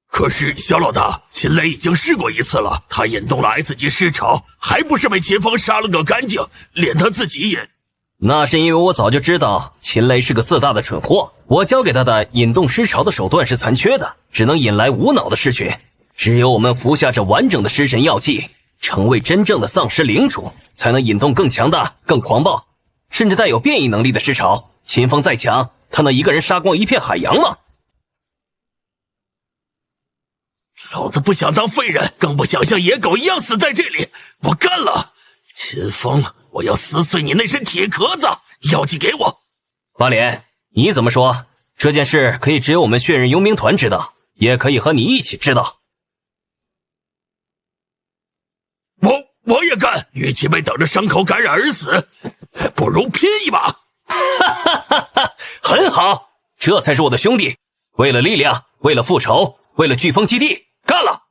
可是小老大，秦雷已经试过一次了，他引动了 S 级尸潮，还不是被秦风杀了个干净，连他自己也……那是因为我早就知道秦雷是个自大的蠢货，我教给他的引动尸潮的手段是残缺的，只能引来无脑的尸群。只有我们服下这完整的尸神药剂，成为真正的丧尸领主，才能引动更强大、更狂暴，甚至带有变异能力的尸潮。秦风再强，他能一个人杀光一片海洋吗？老子不想当废人，更不想像野狗一样死在这里！我干了！秦风，我要撕碎你那身铁壳子！药剂给我！八脸，你怎么说？这件事可以只有我们血刃佣兵团知道，也可以和你一起知道。我也干！与其被等着伤口感染而死，不如拼一把！哈哈哈哈！很好，这才是我的兄弟！为了力量，为了复仇，为了飓风基地，干了！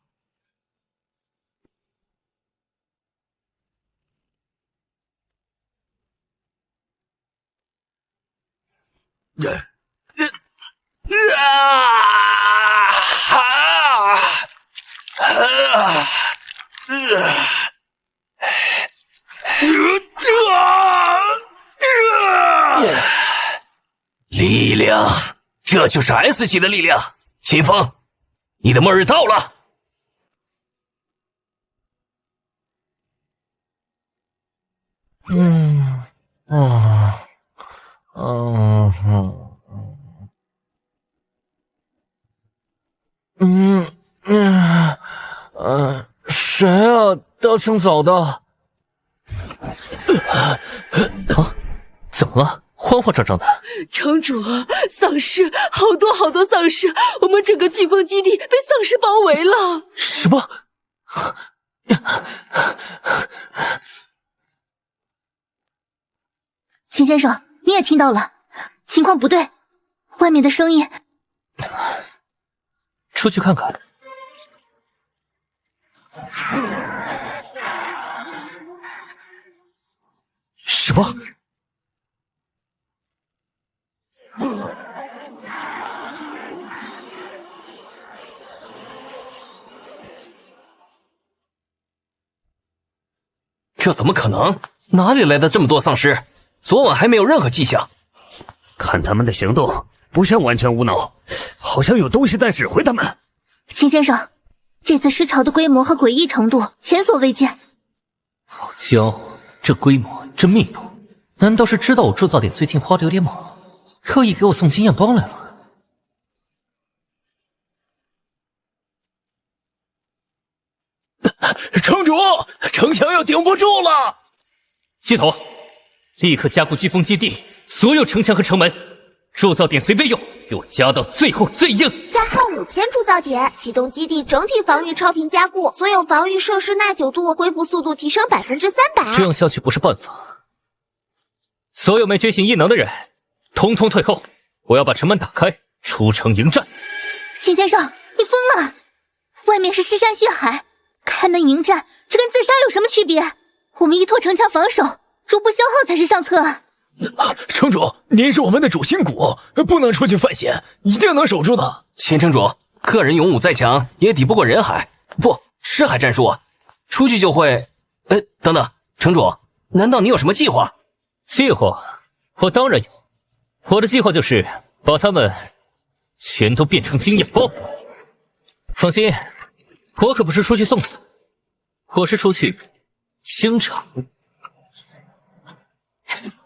力量，这就是 S 级的力量。秦风，你的末日到了。谁啊？大清早的。啊，怎么了？慌慌张张的。城主，丧尸，好多好多丧尸，我们整个飓风基地被丧尸包围了。什么？秦先生，你也听到了，情况不对，外面的声音。出去看看。什么？这怎么可能？哪里来的这么多丧尸？昨晚还没有任何迹象。看他们的行动，不像完全无脑，好像有东西在指挥他们。秦先生，这次尸潮的规模和诡异程度前所未见。好家伙，这规模，这密度，难道是知道我铸造点最近花的有点猛，特意给我送经验包来了？城主，城墙要顶不住了！系统，立刻加固飓风基地所有城墙和城门，铸造点随便用，给我加到最后最硬。消耗5000铸造点，启动基地整体防御超频加固，所有防御设施耐久度恢复速度提升300%。这样下去不是办法。所有没觉醒异能的人，统统退后！我要把城门打开，出城迎战。秦先生，你疯了！外面是尸山血海，开门迎战，这跟自杀有什么区别？我们依托城墙防守，逐步消耗才是上策啊！城主，您是我们的主心骨，不能出去犯险，一定能守住的。秦城主，个人勇武再强，也抵不过人海，不，尸海战术，出去就会……等等，城主，难道你有什么计划？计划？我当然有，我的计划就是把他们全都变成经验包。放心，我可不是出去送死，我是出去清场。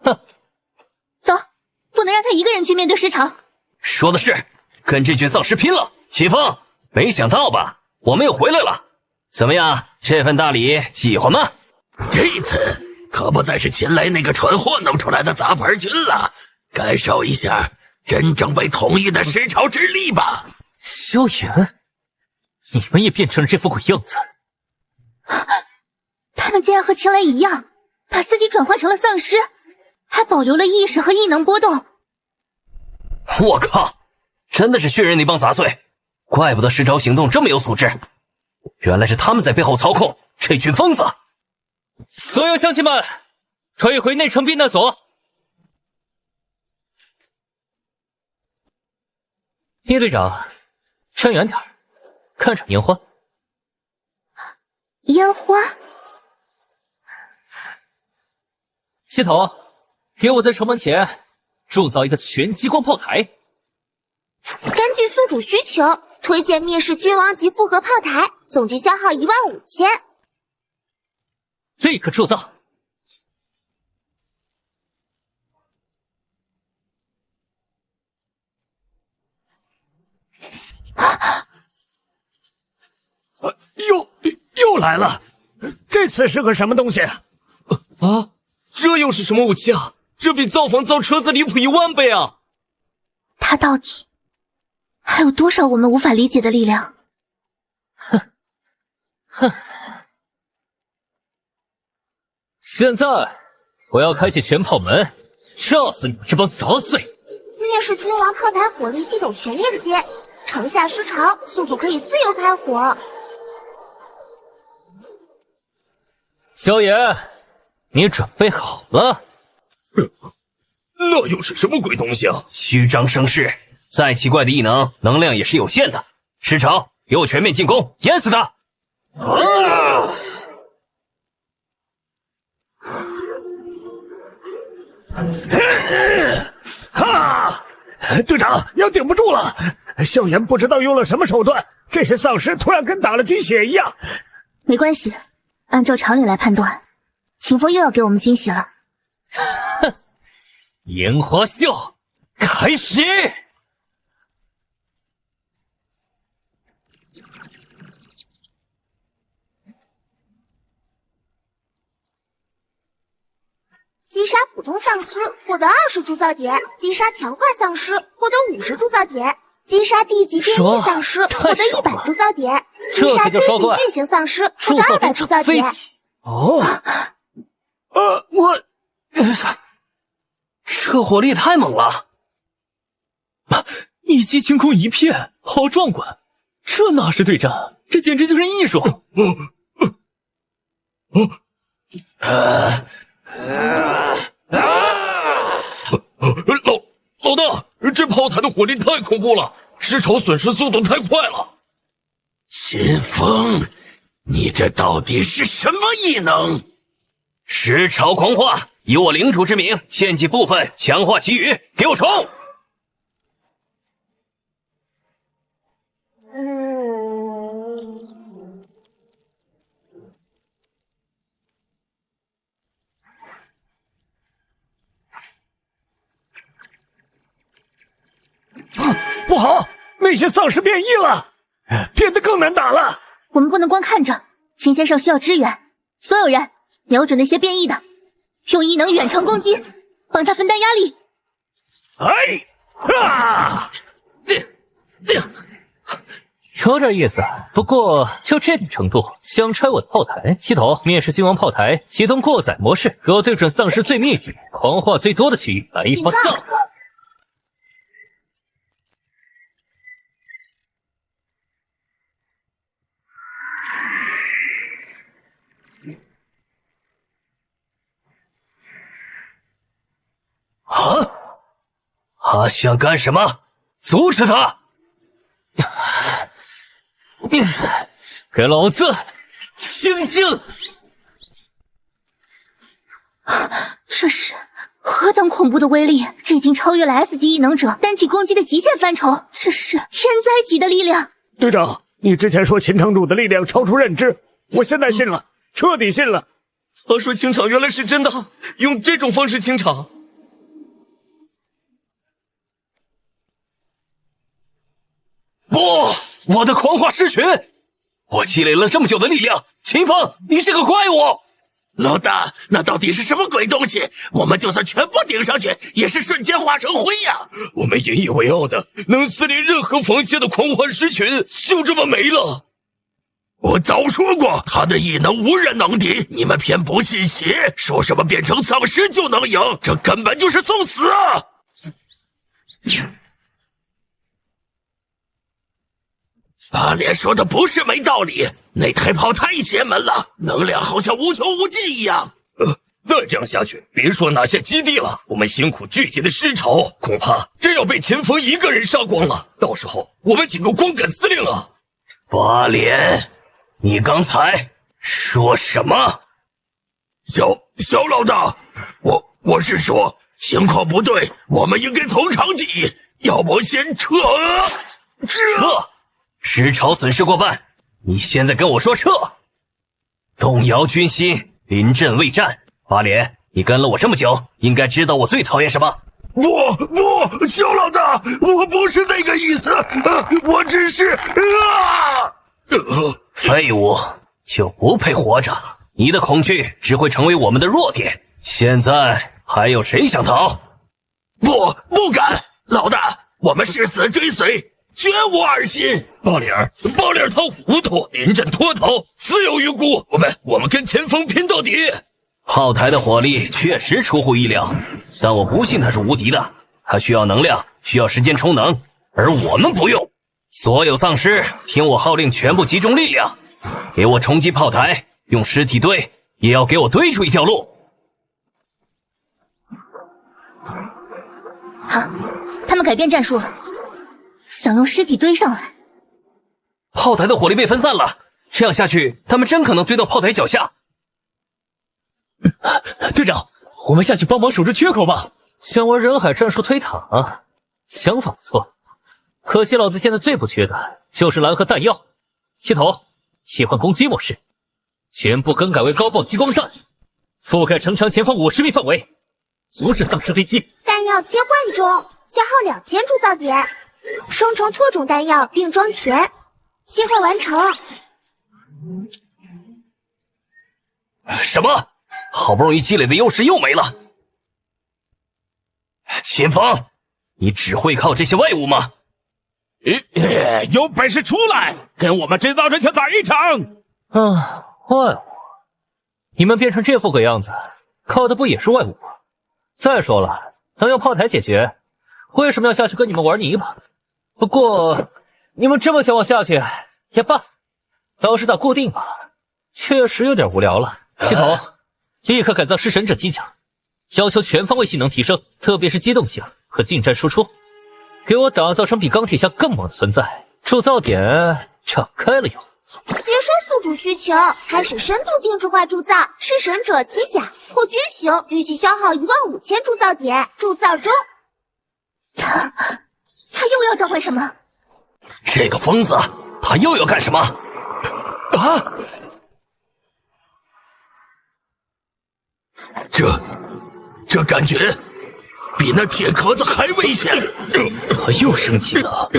哼，走，不能让他一个人去面对尸潮。说的是，跟这群丧尸拼了！秦风，没想到吧，我们又回来了。怎么样，这份大礼喜欢吗？这次可不再是秦雷那个蠢货弄出来的杂牌军了，感受一下真正被统一的尸潮之力吧。萧炎，你们也变成了这副鬼样子。他们竟然和秦雷一样，把自己转化成了丧尸，还保留了意识和异能波动。我靠，真的是血人那帮杂碎，怪不得尸潮行动这么有组织，原来是他们在背后操控这群疯子。所有乡亲们，退回内城避难所。叶队长，站远点，看场烟花。烟花。系统，给我在城门前铸造一个全激光炮台。根据宿主需求，推荐灭世君王级复合炮台，总计消耗15000。立刻铸造。又来了，这次是个什么东西？这又是什么武器啊？这比造房造车子离谱10000倍啊！他到底还有多少我们无法理解的力量？哼！现在我要开启全炮门，炸死你们这帮杂碎！灭世君王炮台火力系统全链接，城下失潮，宿主可以自由开火。萧炎，你准备好了？那又是什么鬼东西啊？虚张声势，再奇怪的异能，能量也是有限的。师潮，给我全面进攻，淹死他！队长要顶不住了，萧炎不知道用了什么手段，这些丧尸突然跟打了鸡血一样。没关系，按照常理来判断，秦风又要给我们惊喜了。哼，烟花秀开始！击杀普通丧尸获得20铸造点，击杀强化丧尸获得50铸造点，击杀地级变异丧尸获得100铸造点，击杀低级巨型丧尸获得200铸造点。哦，这火力太猛了！一击清空一片，好壮观！这哪是对战，这简直就是艺术！老大，这炮台的火力太恐怖了，尸潮损失速度太快了。秦风，你这到底是什么异能？尸潮狂化，以我领主之名，献祭部分强化其余，给我冲！不好，那些丧尸变异了，变得更难打了。我们不能光看着，秦先生需要支援，所有人瞄准那些变异的，用异能远程攻击，帮他分担压力。有点意思，不过就这点程度，想拆我的炮台？系统面试君王炮台启动过载模式，若对准丧尸最密集、狂化最多的区域来一发炸。他想干什么？阻止他！给老子清静！这是何等恐怖的威力！这已经超越了 S 级异能者单体攻击的极限范畴，这是天灾级的力量！队长，你之前说秦城主的力量超出认知，我现在信了，彻底信了。他说清场原来是真的，用这种方式清场。不，我的狂化狮群，我积累了这么久的力量，秦风，你是个怪物！老大，那到底是什么鬼东西？我们就算全部顶上去，也是瞬间化成灰呀！我们引以为傲的能撕裂任何防线的狂欢狮群，就这么没了。我早说过，他的异能无人能敌，你们偏不信邪，说什么变成丧尸就能赢，这根本就是送死啊！八连说的不是没道理，那台炮太邪门了，能量好像无穷无尽一样。再这样下去，别说拿下基地了，我们辛苦聚集的尸潮，恐怕真要被秦风一个人杀光了。到时候我们几个光杆司令啊！八连，你刚才说什么？小老大，我是说情况不对，我们应该从长计议，要不先撤。尸潮损失过半，你现在跟我说撤？动摇军心，临阵未战。八连，你跟了我这么久，应该知道我最讨厌什么？不，肖老大，我不是那个意思，我只是废物，就不配活着。你的恐惧只会成为我们的弱点。现在还有谁想逃？不敢，老大，我们誓死追随。绝无二心。爆脸他糊涂，临阵脱逃，死有余辜。我们跟前锋拼到底。炮台的火力确实出乎意料，但我不信他是无敌的。他需要能量，需要时间充能，而我们不用。所有丧尸听我号令，全部集中力量，给我冲击炮台，用尸体堆，也要给我堆出一条路。好，他们改变战术了，想用尸体堆上来。炮台的火力被分散了，这样下去，他们真可能堆到炮台脚下。队长，我们下去帮忙守住缺口吧。想玩人海战术推塔啊，想法不错。可惜老子现在最不缺的就是蓝和弹药。系统切换攻击模式，全部更改为高爆激光弹，覆盖城墙前方50米范围，阻止丧尸飞机。弹药切换中，消耗2000铸造点，生成特种弹药并装填，切换完成。什么？好不容易积累的优势又没了？秦风，你只会靠这些外物吗？有本事出来，跟我们制造这去打一场！外物，你们变成这副鬼样子，靠的不也是外物吗？再说了，能用炮台解决，为什么要下去跟你们玩泥巴？不过你们这么想我下去也罢，老实打固定吧，确实有点无聊了。系统，立刻改造弑神者机甲，要求全方位性能提升，特别是机动性和近战输出，给我打造成比钢铁侠更猛的存在。铸造点敞开了用。接受宿主需求，开始深度定制化铸造弑神者机甲或军型，预计消耗15000铸造点，铸造中。他又要召唤什么？这个疯子，他又要干什么？啊！这感觉比那铁壳子还危险。他又升级了，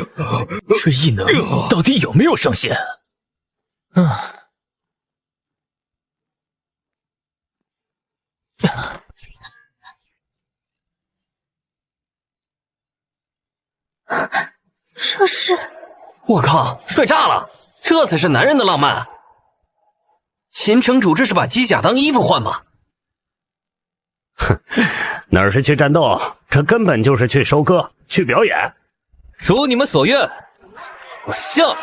这异能到底有没有上限？这是……我靠，帅炸了！这才是男人的浪漫。秦城主这是把机甲当衣服换吗？哼，哪儿是去战斗，这根本就是去收割、去表演。如你们所愿，我下了。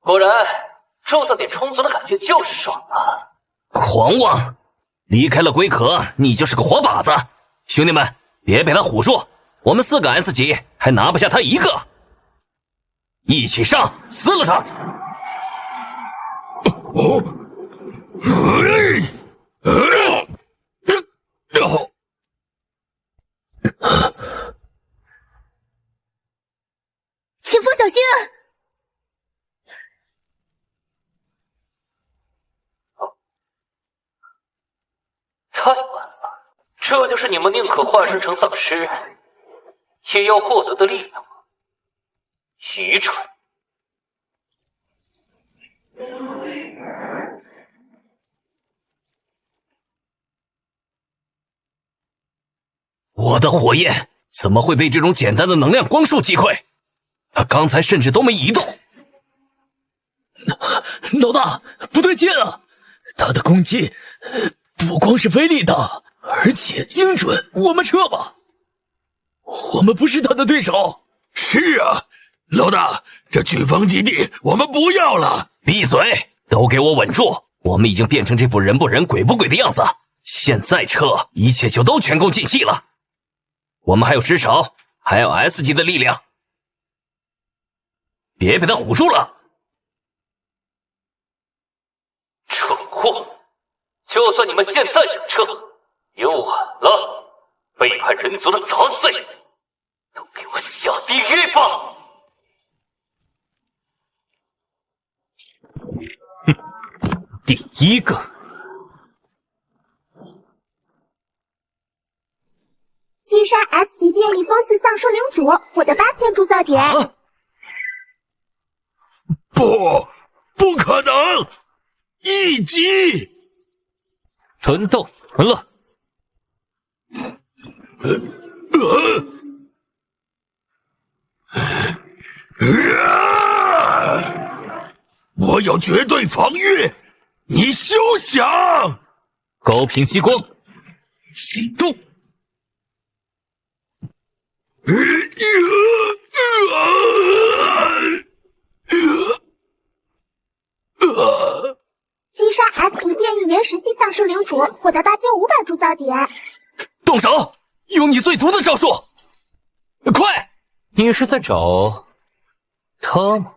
果然，铸造点充足的感觉就是爽啊！狂妄，离开了龟壳，你就是个活靶子。兄弟们，别被他唬住，我们4个 S 级还拿不下他1个。一起上，撕了他！秦风，小心啊！太晚了，这就是你们宁可化身成丧尸，也要获得的力量吗？愚蠢！我的火焰怎么会被这种简单的能量光束击溃？他刚才甚至都没移动。老大，不对劲啊！他的攻击不光是威力大，而且精准。我们撤吧，我们不是他的对手。是啊，老大，这飓风基地我们不要了。闭嘴，都给我稳住！我们已经变成这副人不人鬼不鬼的样子，现在撤，一切就都前功尽弃了。我们还有尸潮，还有 S 级的力量，别被他唬住了。蠢货！就算你们现在想撤，也晚了。背叛人族的杂碎，都给我下地狱吧！第1个。击杀 S 级变异风系丧尸领主，获得8000铸造点。啊！不可能！1级！纯斗完了。我有绝对防御，你休想！高频激光启动。SP 变异岩石系丧尸领主获得8500铸造点。动手，用你最毒的招数！快！你是在找他吗？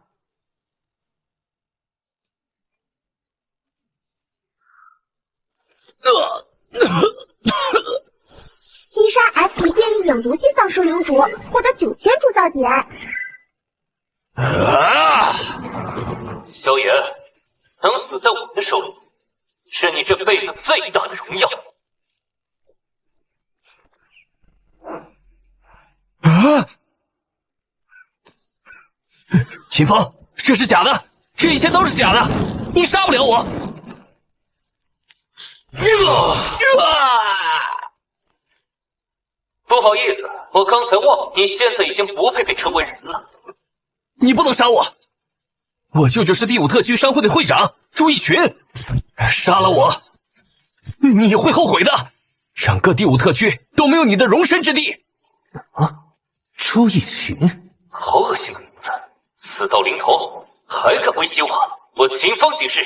击杀 SP 变异影毒系丧尸领主获得9000铸造点。萧炎，能死在我的手里，是你这辈子最大的荣耀。秦风，这是假的，这一切都是假的，你杀不了我。不好意思，我刚才忘了，你现在已经不配被称为人了。你不能杀我，我舅舅是第5特区商会的会长朱一群，杀了我，你会后悔的，整个第5特区都没有你的容身之地。朱一群，好恶心的名字，死到临头还敢威胁我？我秦风行事，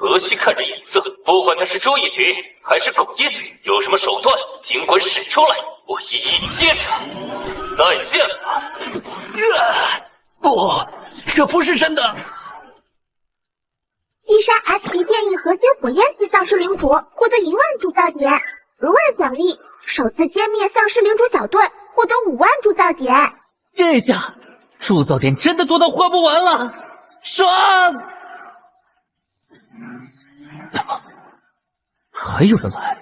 何须看人眼色？不管他是朱一群还是狗爷，有什么手段尽管使出来，我一一接着。再见了。不，这不是真的。击杀 SP 变异核心火焰系丧尸领主获得10000铸造点。额外奖励，首次歼灭丧尸领主小队获得50000铸造点。这下铸造点真的多到花不完了，爽！还有人来。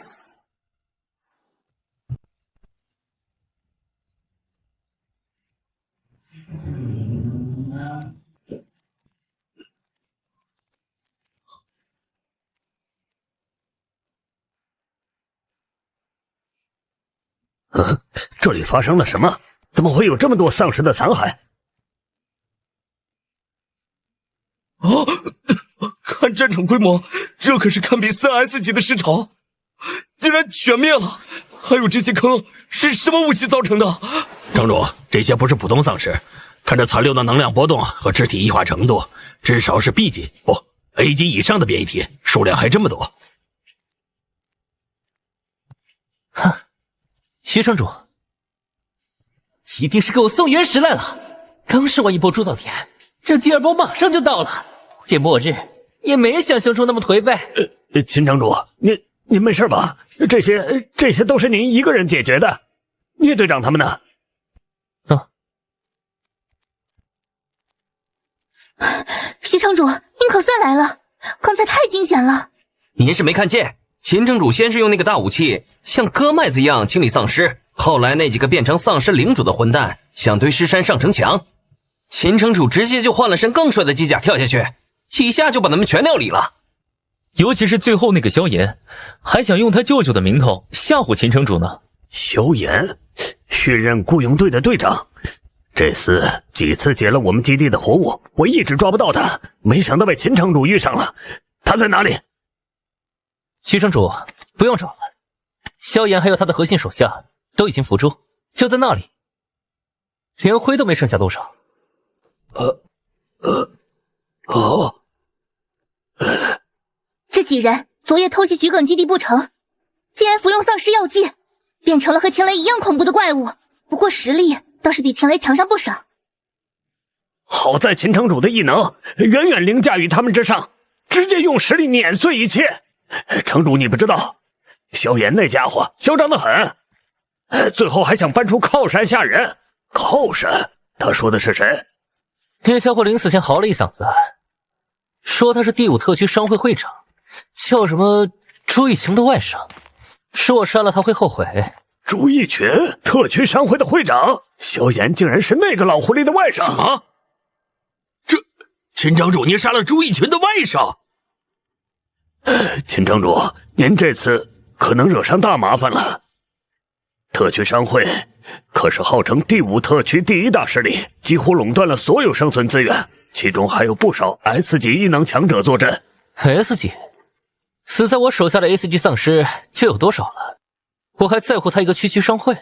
这里发生了什么？怎么会有这么多丧尸的残骸？看战场规模，这可是堪比4S 级的尸潮，竟然全灭了！还有这些坑是什么武器造成的？城主，这些不是普通丧尸，看着残留的能量波动和肢体异化程度，至少是 B 级不 A 级以上的变异体，数量还这么多。哼，徐城主，一定是给我送原石来了。刚试完一波铸造点，这第2波马上就到了。这末日也没想象中那么颓废。秦城主，您没事吧？这些都是您一个人解决的。聂队长他们呢？徐城主，您可算来了，刚才太惊险了。您是没看见，秦城主先是用那个大武器像割麦子一样清理丧尸，后来那几个变成丧尸领主的混蛋想堆尸山上城墙，秦城主直接就换了身更帅的机甲跳下去，几下就把他们全料理了。尤其是最后那个萧炎，还想用他舅舅的名头吓唬秦城主呢。萧炎，续任雇佣队的队长，这厮几次劫了我们基地的活物，我一直抓不到他，没想到被秦城主遇上了。他在哪里？徐城主，不用找了，萧炎还有他的核心手下都已经伏诛，就在那里，连灰都没剩下多少。这几人昨夜偷袭桔梗基地不成，竟然服用丧尸药剂，变成了和秦雷一样恐怖的怪物。不过实力倒是比秦雷强上不少。好在秦城主的异能远远凌驾于他们之上，直接用实力碾碎一切。城主你不知道，萧炎那家伙嚣张得很，最后还想搬出靠山吓人。靠山？他说的是谁？那家伙临死前嚎了一嗓子，说他是第5特区商会会长，叫什么朱一群的外甥，说我杀了他会后悔。朱一群，特区商会的会长，萧炎竟然是那个老狐狸的外甥。什么？这秦城主，您杀了朱一群的外甥？秦城主，您这次可能惹上大麻烦了。特区商会可是号称第5特区第1大势力，几乎垄断了所有生存资源，其中还有不少 S 级异能强者坐镇。S 级？死在我手下的 S 级丧尸就有多少了？我还在乎他一个区商会？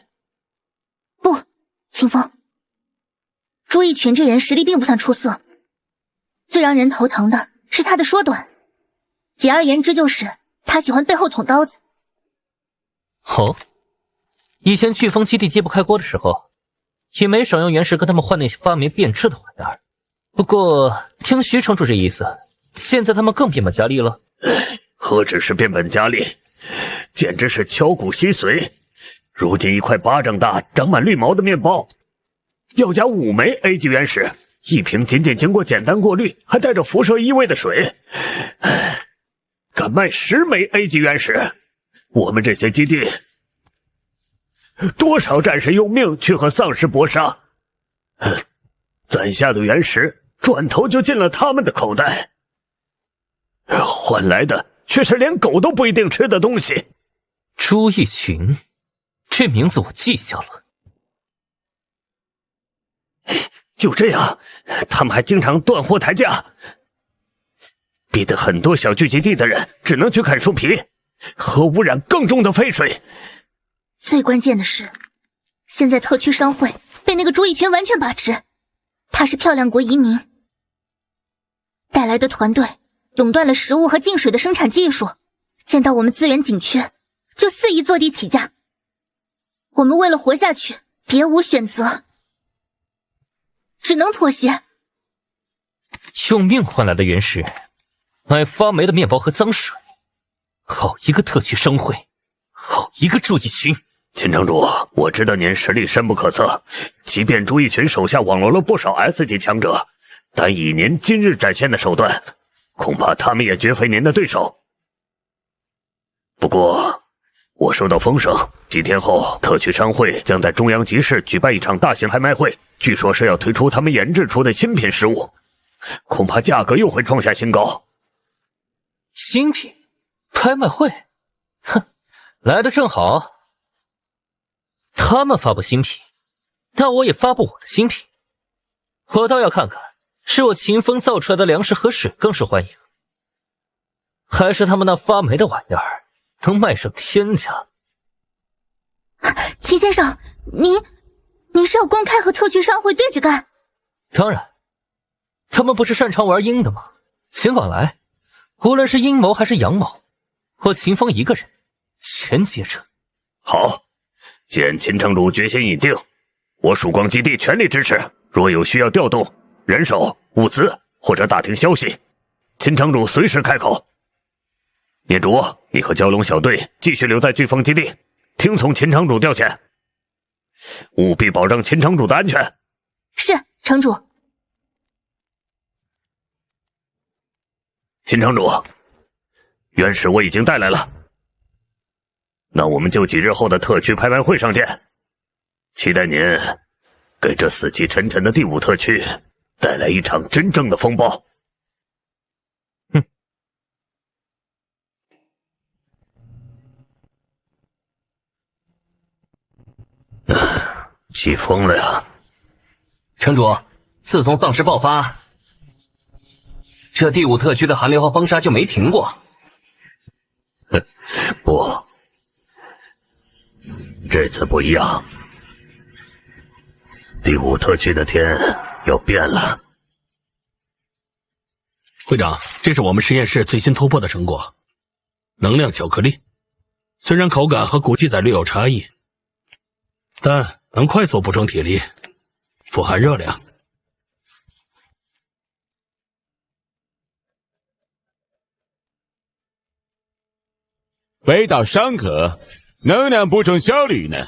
不，清风，朱一群这人实力并不算出色，最让人头疼的是他的缩短。简而言之就是他喜欢背后捅刀子。哦，以前飓风基地揭不开锅的时候，也没少用原石跟他们换那些发霉变质的玩意儿。不过听徐城主这意思，现在他们更变本加厉了。何止是变本加厉，简直是敲骨吸髓。如今一块巴掌大、长满绿毛的面包，要加5枚 A 级原石，1瓶仅仅经过简单过滤，还带着辐射异味的水，敢卖10枚 A 级原石，我们这些基地，多少战士用命去和丧尸搏杀，攒下的原石转头就进了他们的口袋，换来的却是连狗都不一定吃的东西。朱一群，这名字我记下了。就这样，他们还经常断货抬价，逼得很多小聚集地的人只能去砍树皮，和污染更重的废水。最关键的是，现在特区商会被那个朱一群完全把持，他是漂亮国移民带来的团队，垄断了食物和净水的生产技术，见到我们资源紧缺，就肆意坐地起价。我们为了活下去，别无选择，只能妥协。用命换来的原石，买发霉的面包和脏水，好一个特区商会，好一个朱一群。秦城主，我知道您实力深不可测，即便朱一群手下网罗了不少 S 级强者，但以您今日展现的手段，恐怕他们也绝非您的对手。不过我收到风声，几天后特区商会将在中央集市举办一场大型拍卖会，据说是要推出他们研制出的新品食物，恐怕价格又会创下新高。新品拍卖会？哼，来得正好。他们发布新品，那我也发布我的新品。我倒要看看，是我秦风造出来的粮食和水更受欢迎，还是他们那发霉的玩意儿能卖上天价。秦先生，您是要公开和特区商会对着干？当然，他们不是擅长玩阴的吗？尽管来，无论是阴谋还是阳谋，我秦风一个人全接着。好，既然秦城主决心已定，我曙光基地全力支持。若有需要调动人手、物资或者打听消息，秦城主随时开口。孽主，你和蛟龙小队继续留在飓风基地，听从秦城主调遣，务必保证秦城主的安全。是，城主。秦城主，原石我已经带来了，那我们就几日后的特区拍卖会上见。期待您给这死气沉沉的第5特区带来一场真正的风暴。起风了呀！城主，自从丧尸爆发，这第5特区的寒流和风沙就没停过。不，这次不一样，第5特区的天要变了。会长，这是我们实验室最新突破的成果，能量巧克力。虽然口感和古记载略有差异，但能快速补充体力，富含热量。味道尚可，能量补充效率呢？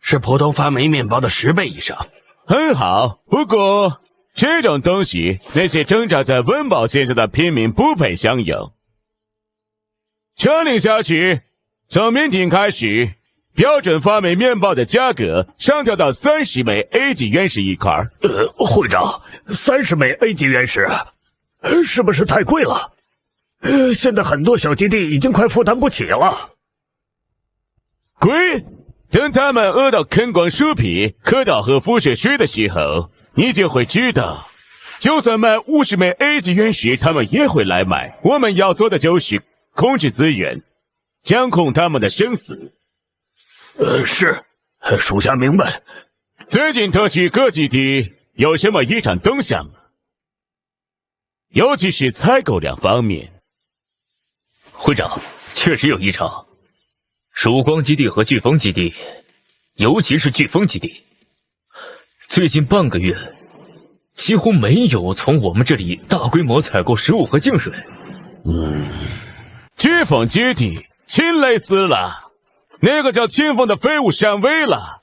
是普通发霉面包的10倍以上。很好，不过这种东西那些挣扎在温饱线上的平民不配享有。传令下去，从明天开始，标准发霉面包的价格上调到30枚 A 级原石一块。会长，30枚 A 级原石，是不是太贵了？现在很多小基地已经快负担不起了。贵？等他们饿到啃光树皮、喝到核辐射水的时候，你就会知道，就算卖50枚 A 级原石，他们也会来买。我们要做的就是控制资源，掌控他们的生死。是，属下明白。最近特区各基地有什么异常动向吗？尤其是采购量方面。会长，确实有异常。曙光基地和飓风基地，尤其是飓风基地，最近半个月几乎没有从我们这里大规模采购食物和净水。飓风基地秦雷死了，那个叫秦风的废物上位了，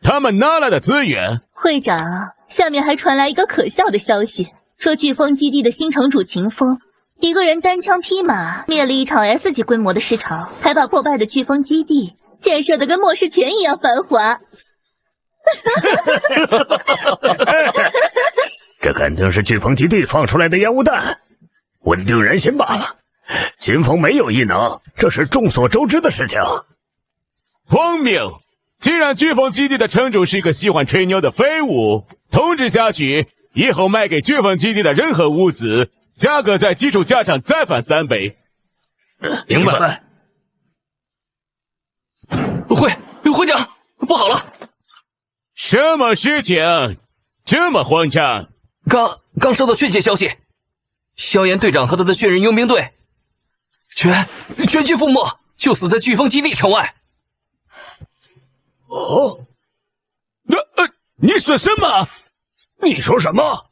他们哪来的资源？会长，下面还传来一个可笑的消息，说飓风基地的新城主秦风一个人单枪匹马灭了一场 S 级规模的尸潮，还把破败的飓风基地建设得跟末世泉一样繁华。这肯定是飓风基地放出来的烟雾弹，稳定人心罢了。秦风没有异能，这是众所周知的事情。荒谬！既然飓风基地的城主是一个喜欢吹牛的废物，统治下去以后卖给飓风基地的任何物资，价格在基础价上再翻3倍。明白。会长，不好了！什么事情这么慌张？刚收到确切消息，萧炎队长和他的血人佣兵队全军覆没，就死在飓风基地城外。你说什么？你说什么？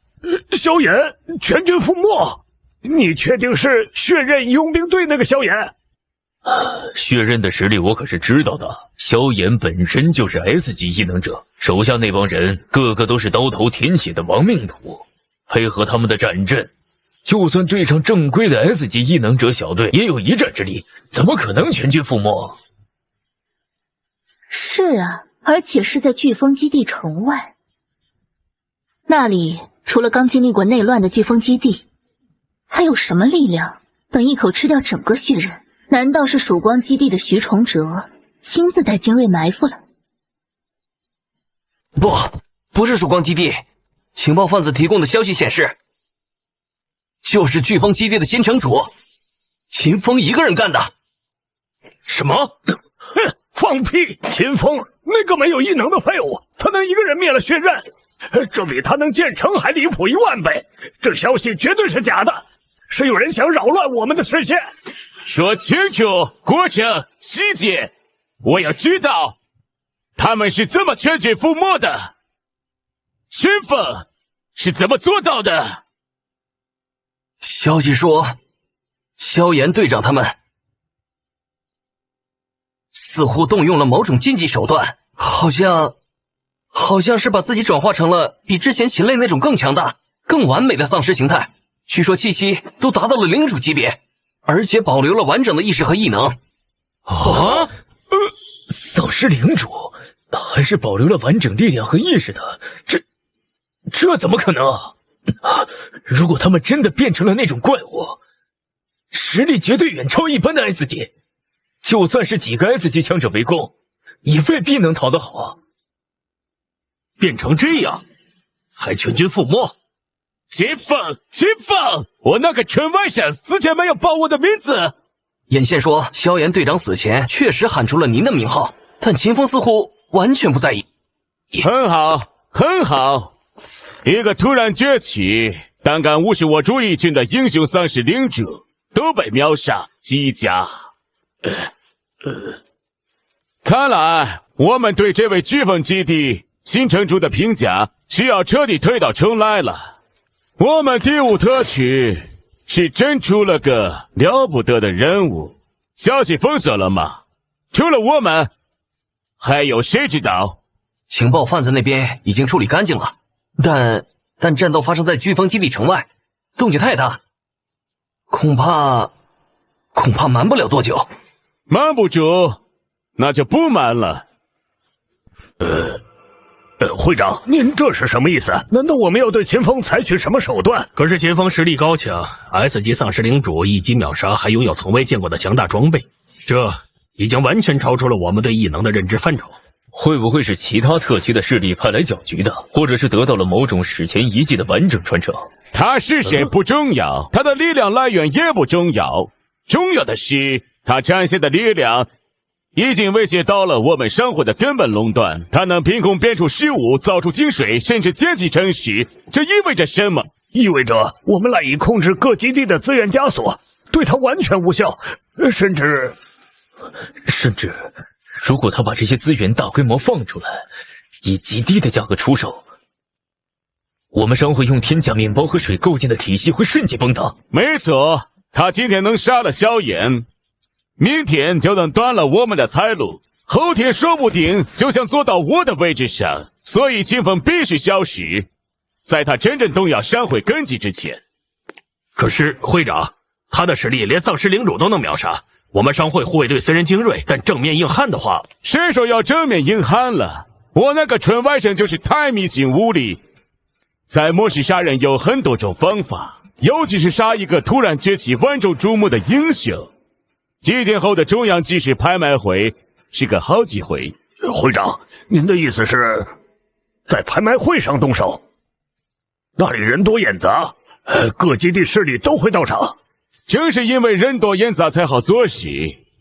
萧炎全军覆没？你确定是血刃佣兵队那个萧炎？血刃的实力我可是知道的，萧炎本身就是 S 级异能者，手下那帮人个个都是刀头舔血的亡命徒，配合他们的战阵，就算对上正规的 S 级异能者小队也有一战之力，怎么可能全军覆没？是啊，而且是在飓风基地城外，那里除了刚经历过内乱的飓风基地，还有什么力量能一口吃掉整个血刃？难道是曙光基地的徐崇哲亲自带精锐埋伏了？不是曙光基地，情报贩子提供的消息显示，就是飓风基地的新城主秦风一个人干的。什么？哼，放屁！秦风那个没有异能的废物，他能一个人灭了血刃，这比他能建成还离谱10000倍。这消息绝对是假的，是有人想扰乱我们的视线。说清楚过程细节，我要知道他们是怎么全军覆没的，秦风是怎么做到的？消息说，萧炎队长他们似乎动用了某种禁忌手段，好像是把自己转化成了比之前禽类那种更强大、更完美的丧尸形态。据说气息都达到了领主级别，而且保留了完整的意识和异能。丧尸领主还是保留了完整力量和意识的，这怎么可能啊？如果他们真的变成了那种怪物，实力绝对远超一般的 S 级，就算是几个 S 级强者围攻，也未必能逃得好啊。变成这样，还全军覆没？秦风，我那个城外甥死前没有报我的名字。眼线说，萧炎队长死前确实喊出了您的名号，但秦风似乎完全不在意。很好，一个突然崛起胆敢无视我主义军的英雄丧尸领主都被秒杀，极佳。看来我们对这位飓风基地新城主的评价需要彻底推倒重来了。我们第5特区是真出了个了不得的人物，消息封锁了吗？除了我们，还有谁知道？情报贩子那边已经处理干净了，但战斗发生在飓风基地城外，动静太大，恐怕瞒不了多久。瞒不住，那就不瞒了。会长，您这是什么意思？难道我们要对秦风采取什么手段？可是秦风实力高强 ，S 级丧尸领主一击秒杀，还拥有从未见过的强大装备，这已经完全超出了我们对异能的认知范畴。会不会是其他特区的势力派来搅局的，或者是得到了某种史前遗迹的完整传承？他是谁不重要，他的力量来源也不重要，重要的是他展现的力量已经威胁到了我们生活的根本垄断。他能凭空变出食物，造出井水，甚至建起城市，这意味着什么？意味着我们赖以控制各基地的资源枷锁，对他完全无效，甚至，如果他把这些资源大规模放出来，以极低的价格出售，我们商会用天价面包和水构建的体系会瞬间崩塌。没错，他今天能杀了萧炎，明天就能断了我们的财路，后天说不定就想坐到我的位置上，所以清风必须消失，在他真正动摇商会根基之前。可是会长，他的实力连丧尸领主都能秒杀。我们商会护卫队虽然精锐，但正面硬汉的话，谁说要正面硬汉了？我那个纯外甥就是太迷信武力。在末世杀人有很多种方法，尤其是杀一个突然崛起万众瞩目的英雄。几天后的中央集市拍卖会是个好机会。会长，您的意思是，在拍卖会上动手？那里人多眼杂，各基地势力都会到场。正是因为人多眼杂才好做事。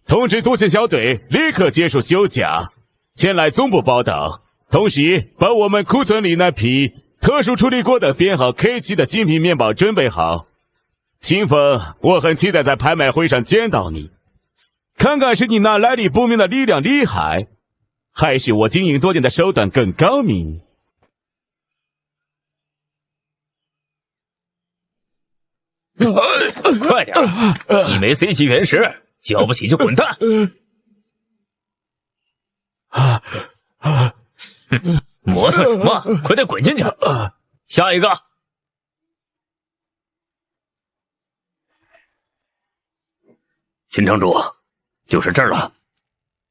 通知独行小队立刻结束休假，前来总部报道，同时把我们库存里那批特殊处理过的编号 K7 的精品面包准备好。清风，我很期待在拍卖会上见到你，看看是你那来历不明的力量厉害，还是我经营多年的手段更高明。快点，一枚 C 级原石，交不起就滚蛋！磨蹭什么？快点滚进去！下一个，秦城主，就是这儿了。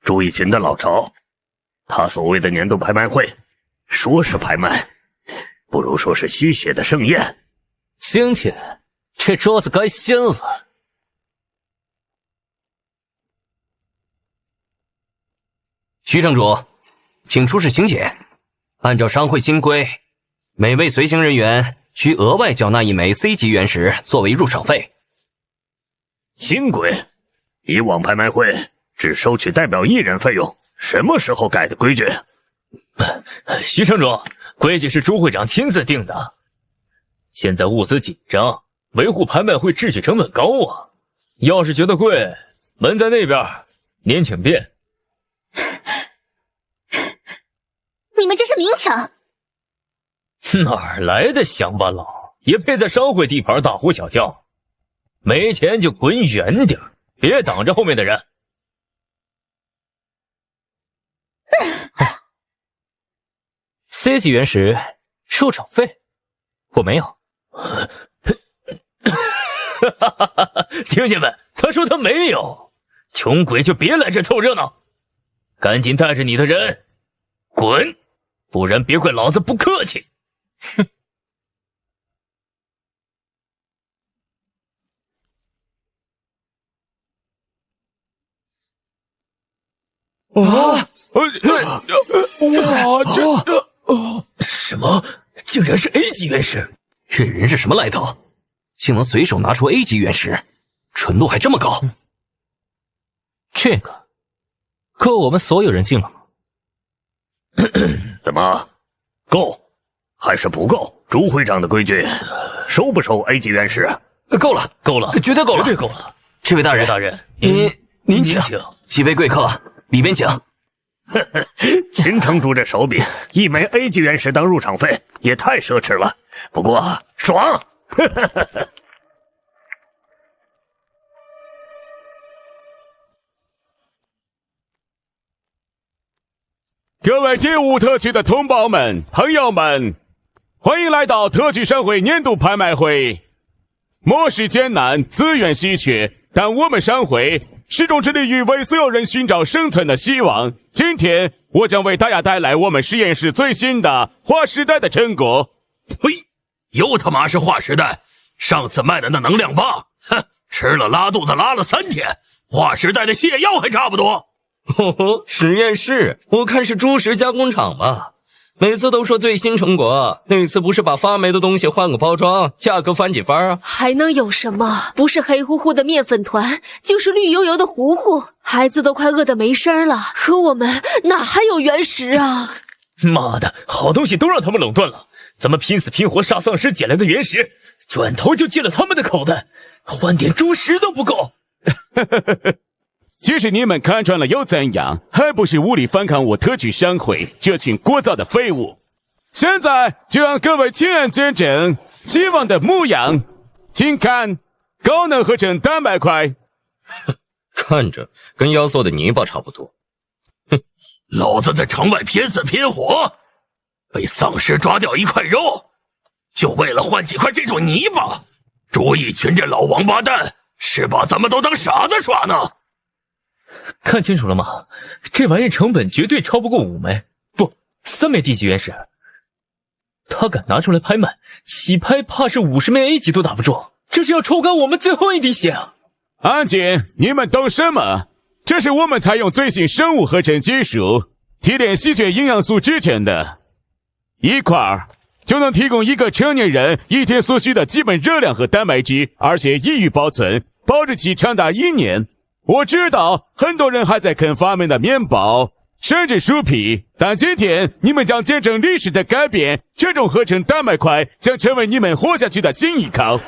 朱一群的老巢，他所谓的年度拍卖会，说是拍卖，不如说是虚写的盛宴。今天这桌子该掀了。徐城主，请出示请柬。按照商会新规，每位随行人员需额外缴纳一枚 C 级原石作为入场费。新规，以往拍卖会只收取代表一人费用，什么时候改的规矩？徐城主，规矩是朱会长亲自定的。现在物资紧张，维护拍卖会秩序成本高啊！要是觉得贵，门在那边，您请便。你们这是明抢！哪儿来的乡巴佬，也配在商会地盘大呼小叫？没钱就滚远点，别挡着后面的人。C 级原石入场费，我没有。听见没？他说他没有。穷鬼就别来这凑热闹，赶紧带着你的人滚，不然别怪老子不客气。哇，什么？竟然是 A 级原石！这人是什么来头？竟能随手拿出 A 级原石，纯度还这么高。这个够我们所有人进了吗？怎么，够还是不够？朱会长的规矩，收不收 A 级原石？够了，够了，绝对够了，绝对够了。这位大人，您请，几位贵客里边请。秦城主这手笔，一枚 A 级原石当入场费，也太奢侈了。不过爽！各位第5特区的同胞们、朋友们，欢迎来到特区商会年度拍卖会。末世艰难，资源稀缺，但我们商会始终致力于为所有人寻找生存的希望。今天我将为大家带来我们实验室最新的划时代的成果。呸！又他妈是划时代！上次卖的那能量棒，哼，吃了拉肚子拉了3天，划时代的泻药还差不多。哦，实验室，我看是猪食加工厂吧。每次都说最新成果，那次不是把发霉的东西换个包装，价格翻几番啊？还能有什么？不是黑乎乎的面粉团，就是绿油油的糊糊。孩子都快饿得没声了，可我们哪还有原石啊？妈的，好东西都让他们垄断了，咱们拼死拼活杀丧尸捡来的原石，转头就进了他们的口袋，换点猪食都不够。即使你们看穿了又怎样，还不是无力反抗我特区商会这群聒噪的废物。现在就让各位亲眼见证希望的模样，请看高能合成蛋白块。看着跟压缩的泥巴差不多。老子在城外拼死拼活，被丧尸抓掉一块肉，就为了换几块这种泥巴。猪一群这老王八蛋，是把咱们都当傻子耍呢？看清楚了吗？这玩意成本绝对超不过5枚，不，3枚低级原石。他敢拿出来拍卖，起拍怕是50枚 A 级都打不住，这是要抽干我们最后一滴血啊！安静！你们懂什么？这是我们采用最新生物合成技术提炼稀缺营养素制成的，一块就能提供一个成年人一天所需的基本热量和蛋白质，而且易于保存，保质期长达1年。我知道很多人还在啃发霉的面包，甚至薯皮，但今天你们将见证历史的改变，这种合成蛋白块将成为你们活下去的新依靠。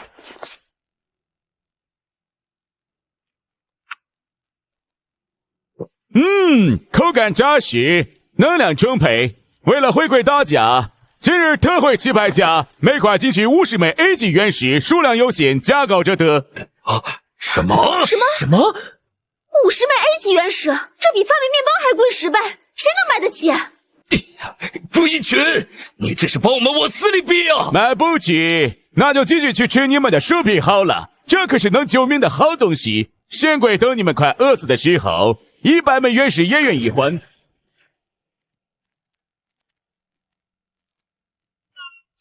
口感扎实，能量充沛。为了回馈大家，今日特惠起拍价，每块仅需50枚 A 级原石，数量有限，价高者得。什么什么50枚 A 级原石，这比发霉面包还贵10倍，谁能买得起？猪一群，你这是把我们往死里逼啊！买不起，那就继续去吃你们的薯皮好了，这可是能救命的好东西。嫌贵，等你们快饿死的时候，100枚原石也愿意还。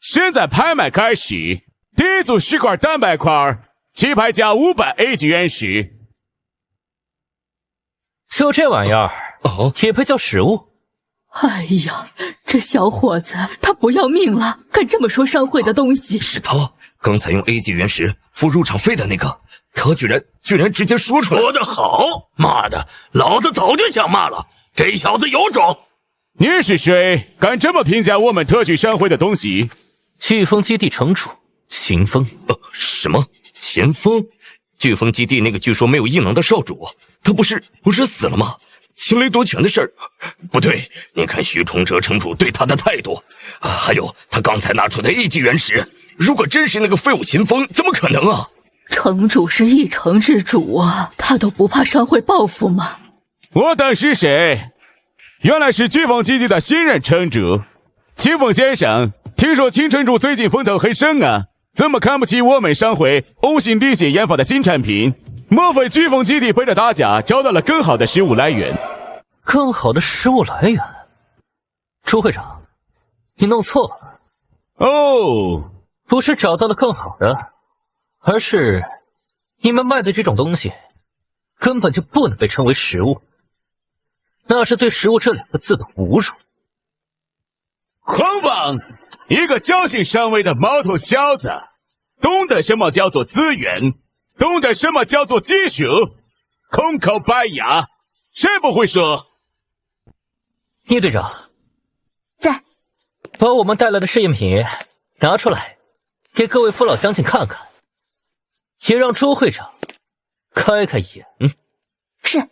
现在拍卖开始，第一组10块蛋白块，起拍价500 A 级原石。就这玩意儿，也配叫食物？哎呀，这小伙子他不要命了，敢这么说商会的东西？是他刚才用 A 级原石付入场费的那个，他居然直接说出来。说得好，妈的，老子早就想骂了，这小子有种！你是谁？敢这么评价我们特区商会的东西？飓风基地城主秦风。什么？秦风？飓风基地那个据说没有异能的少主，他不是死了吗？秦雷夺权的事儿，不对，你看徐崇哲城主对他的态度，还有他刚才拿出的 A 级原石，如果真是那个废物秦风，怎么可能啊？城主是一城之主啊，他都不怕商会报复吗？我等是谁？原来是飓风基地的新任城主秦风先生。听说秦城主最近风头很盛啊，怎么看不起我们商会呕心沥血研发的新产品？莫非飓风基地陪着大家找到了更好的食物来源？更好的食物来源？朱会长，你弄错了。哦，不是找到了更好的，而是你们卖的这种东西根本就不能被称为食物，那是对食物这2个字的侮辱。狂妄！一个侥幸上位的毛头小子，懂得什么叫做资源，懂得什么叫做技术，空口白牙，谁不会说？聂队长在，把我们带来的试验品拿出来，给各位父老乡亲看看，也让朱会长开开眼。是。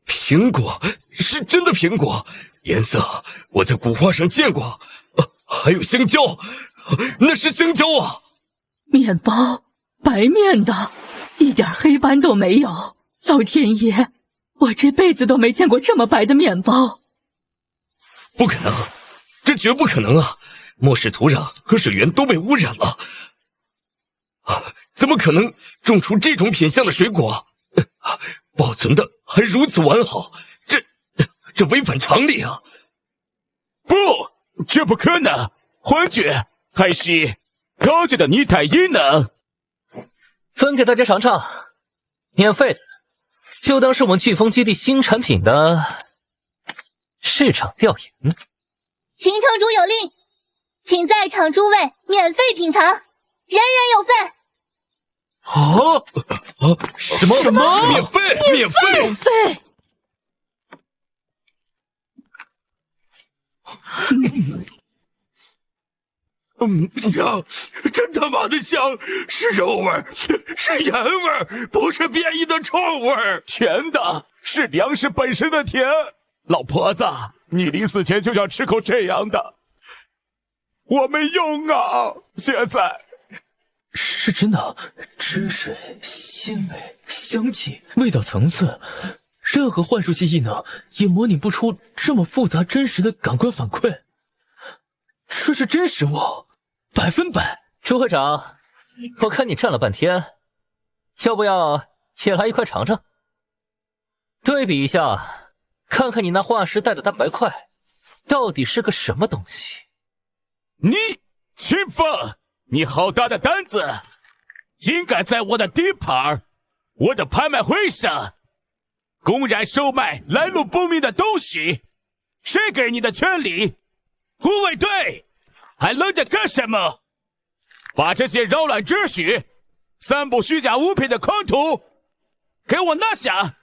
苹果是真的苹果，颜色我在古画上见过，还有香蕉，那是香蕉啊！面包，白面的，一点黑斑都没有。老天爷，我这辈子都没见过这么白的面包。不可能，这绝不可能啊！末世土壤和水源都被污染了，怎么可能种出这种品相的水果？保存的还如此完好，这违反常理啊！不，这不可能，幻觉还是高级的泥态异能。分给大家尝尝，免费的，就当是我们飓风基地新产品的市场调研。秦城主有令，请在场诸位免费品尝，人人有份。什么？免费？香，真他妈的香！是肉味儿，是盐味儿，不是变异的臭味儿。甜的，是粮食本身的甜。老婆子，你临死前就想吃口这样的，我没用啊！现在是真的，汁水、鲜味、香气、味道层次，任何幻术系异能也模拟不出这么复杂真实的感官反馈。这是真食物，100%。朱会长，我看你站了半天，要不要也来一块尝尝？对比一下，看看你那化石带的蛋白块到底是个什么东西。你秦风，你好大的胆子，竟敢在我的地盘、我的拍卖会上公然售卖来路不明的东西，谁给你的权利？护卫队，还愣着干什么？把这些扰乱秩序、散布虚假物品的狂徒给我拿下，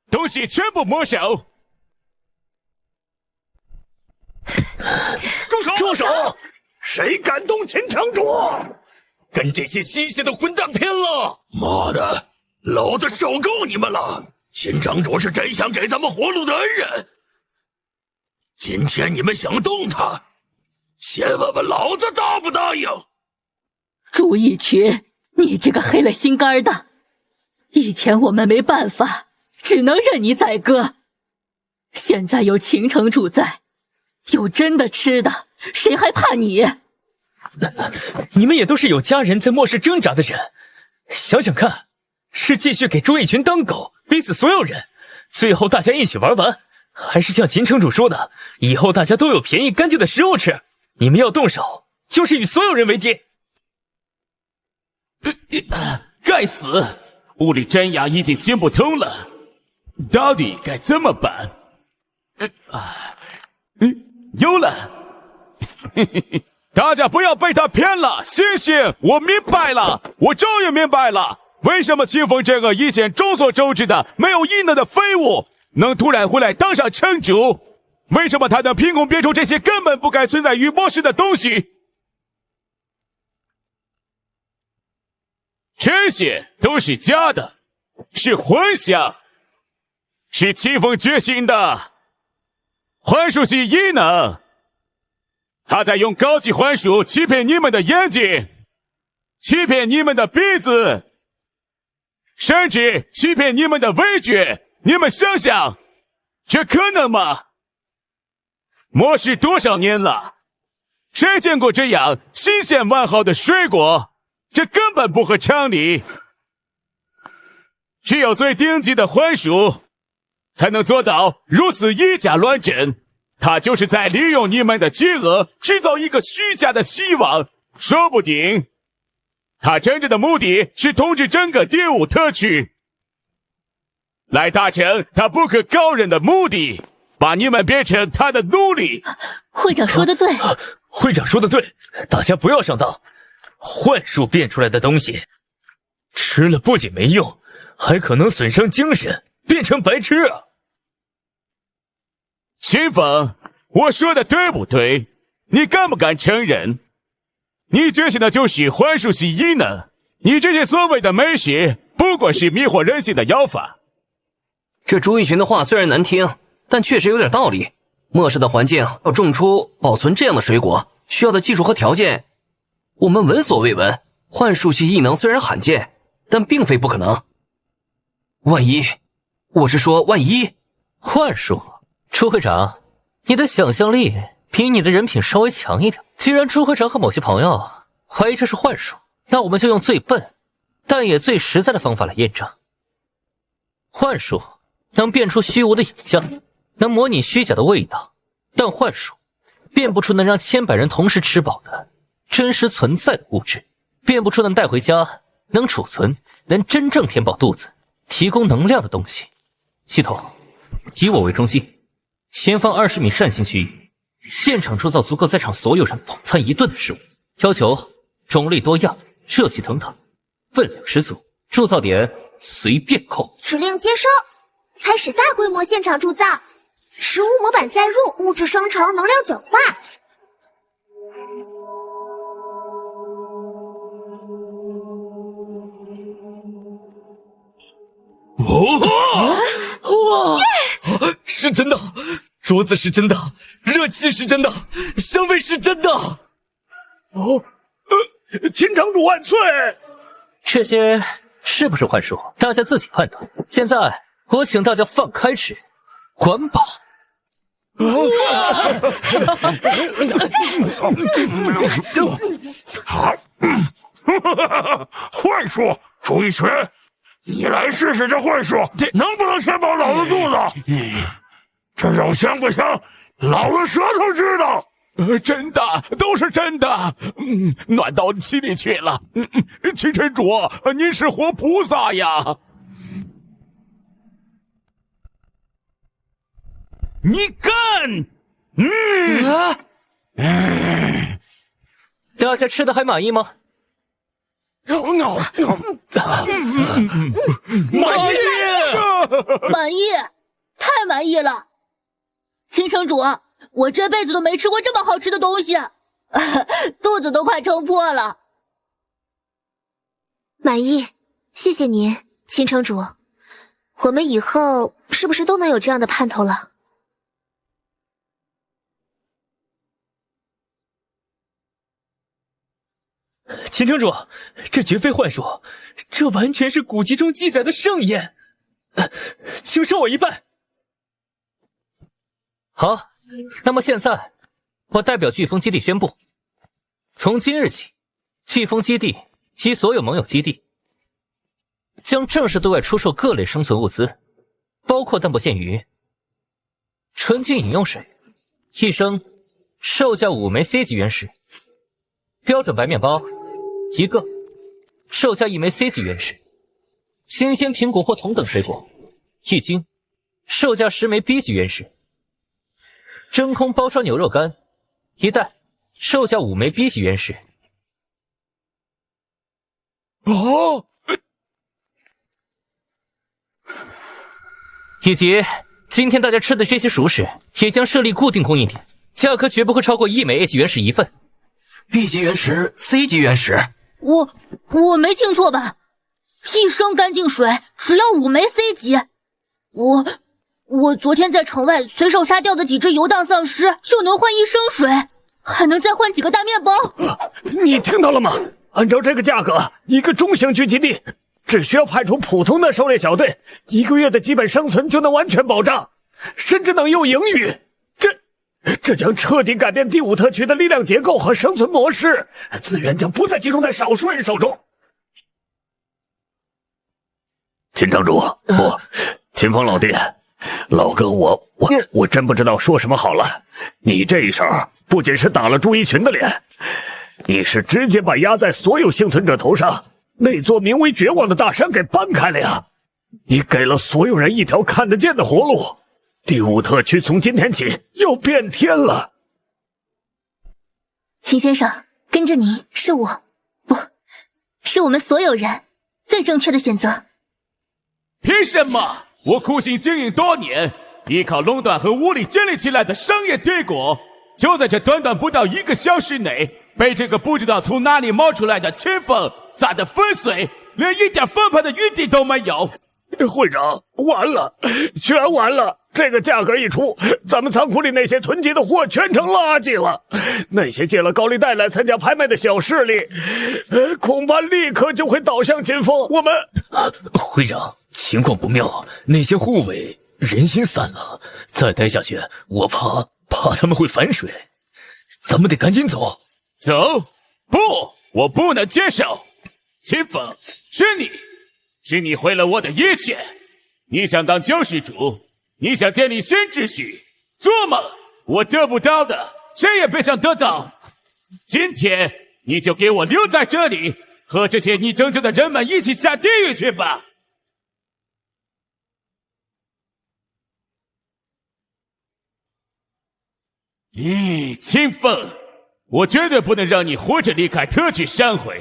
东西全部没收！住手！谁敢动秦城主？跟这些吸血的混蛋拼了！妈的，老子受够你们了！秦城主是真想给咱们活路的恩人。今天你们想动他，先问问老子答不答应？朱一群，你这个黑了心肝的！以前我们没办法，只能任你宰割。现在有秦城主在，有真的吃的，谁还怕你？你们也都是有家人在末世挣扎的人，想想看，是继续给朱一群当狗，逼死所有人，最后大家一起玩完，还是像秦城主说的，以后大家都有便宜干净的食物吃？你们要动手，就是与所有人为敌。该死！物理真哑已经行不通了，到底该怎么办？有了！大家不要被他骗了，醒醒！我明白了，我终于明白了，为什么秦风这个以前众所周知的没有异能的废物，能突然回来当上城主？为什么他能凭空变出这些根本不该存在于末世的东西？这些都是假的，是幻想，是秦风觉醒的幻术系异能。他在用高级幻术欺骗你们的眼睛，欺骗你们的鼻子，甚至欺骗你们的味觉。你们想想，这可能吗？末世多少年了，谁见过这样新鲜完好的水果？这根本不合常理。只有最顶级的幻术才能做到如此以假乱真。他就是在利用你们的饥饿，制造一个虚假的希望。说不定他真正的目的是统治整个第五特区，来达成他不可告人的目的，把你们变成他的奴隶。会长说的对，会长说的对，大家不要上当。幻术变出来的东西，吃了不仅没用，还可能损伤精神，变成白痴啊！秦风，我说的对不对？你敢不敢承认？你觉醒的就是幻术系异能，你这些所谓的美食，不过是迷惑人心的妖法。这朱一群的话虽然难听，但确实有点道理。末世的环境要种出、保存这样的水果，需要的技术和条件，我们闻所未闻。幻术系异能虽然罕见，但并非不可能。万一，我是说万一，幻术。朱会长，你的想象力比你的人品稍微强一点。既然朱会长和某些朋友怀疑这是幻术，那我们就用最笨，但也最实在的方法来验证。幻术能变出虚无的影像，能模拟虚假的味道，但幻术变不出能让千百人同时吃饱的真实存在的物质，变不出能带回家、能储存、能真正填饱肚子、提供能量的东西。系统，以我为中心，前方20米扇形区域，现场铸造足够在场所有人饱餐一顿的食物，要求种类多样，热气腾腾，分量十足，铸造点随便扣。指令接收，开始大规模现场铸造，食物模板载入，物质生成，能量转化。哇！是真的，桌子是真的，热气是真的，香味是真的。秦城主万岁！这些是不是幻术，大家自己判断。现在我请大家放开吃，管饱。幻术，朱一群，你来试试这幻术，能不能填饱老子肚子？这肉香不香，老子舌头知道。真的，都是真的，暖到心里去了。秦城主，您是活菩萨呀！你干！大家吃的还满意吗？满意，太满意了！秦城主，我这辈子都没吃过这么好吃的东西，肚子都快撑破了。满意，谢谢您，秦城主。我们以后是不是都能有这样的盼头了？秦城主，这绝非幻术，这完全是古籍中记载的盛宴，请收我一半。好，那么现在我代表飓风基地宣布，从今日起，飓风基地及所有盟友基地将正式对外出售各类生存物资，包括但不限于纯净饮用水，1升售价5枚 C 级原石；标准白面包1个，售价1枚 C 级原石；新鲜苹果或同等水果1斤，售价10枚 B 级原石；真空包装牛肉干1袋，售价5枚 B 级原石。以及今天大家吃的这些熟食也将设立固定供应点，价格绝不会超过1枚 A 级原石1份。B 级原石 ，C 级原石。我没听错吧？1升干净水只要5枚 C 级。我昨天在城外随手杀掉的几只游荡丧尸，就能换1升水，还能再换几个大面包。你听到了吗？按照这个价格，一个中型狙击地只需要派出普通的狩猎小队，1个月的基本生存就能完全保障，甚至能有盈余。这将彻底改变第5特区的力量结构和生存模式，资源将不再集中在少数人手中。秦城主，不，秦风老弟，老哥，我真不知道说什么好了。你这一手不仅是打了朱一群的脸，你是直接把压在所有幸存者头上那座名为绝望的大山给搬开了呀！你给了所有人一条看得见的活路。第5特区从今天起要变天了。秦先生，跟着你是我，不是我们所有人最正确的选择。凭什么？我苦心经营多年，依靠垄断和武力建立起来的商业帝国，就在这短短不到1个小时内，被这个不知道从哪里冒出来的秦风砸得粉碎，连一点翻盘的余地都没有。会长，完了，全完了！这个价格一出，咱们仓库里那些囤积的货全成垃圾了。那些借了高利贷来参加拍卖的小势力，恐怕立刻就会倒向秦风。我们会长，情况不妙，那些护卫人心散了，再待下去，我怕他们会反水，咱们得赶紧走。走？不，我不能接受。秦风，是你毁了我的一切。你想当救世主，你想建立新秩序，做梦！我得不到的，谁也别想得到。今天你就给我留在这里，和这些你拯救的人们一起下地狱去吧！清风，我绝对不能让你活着离开特区山回。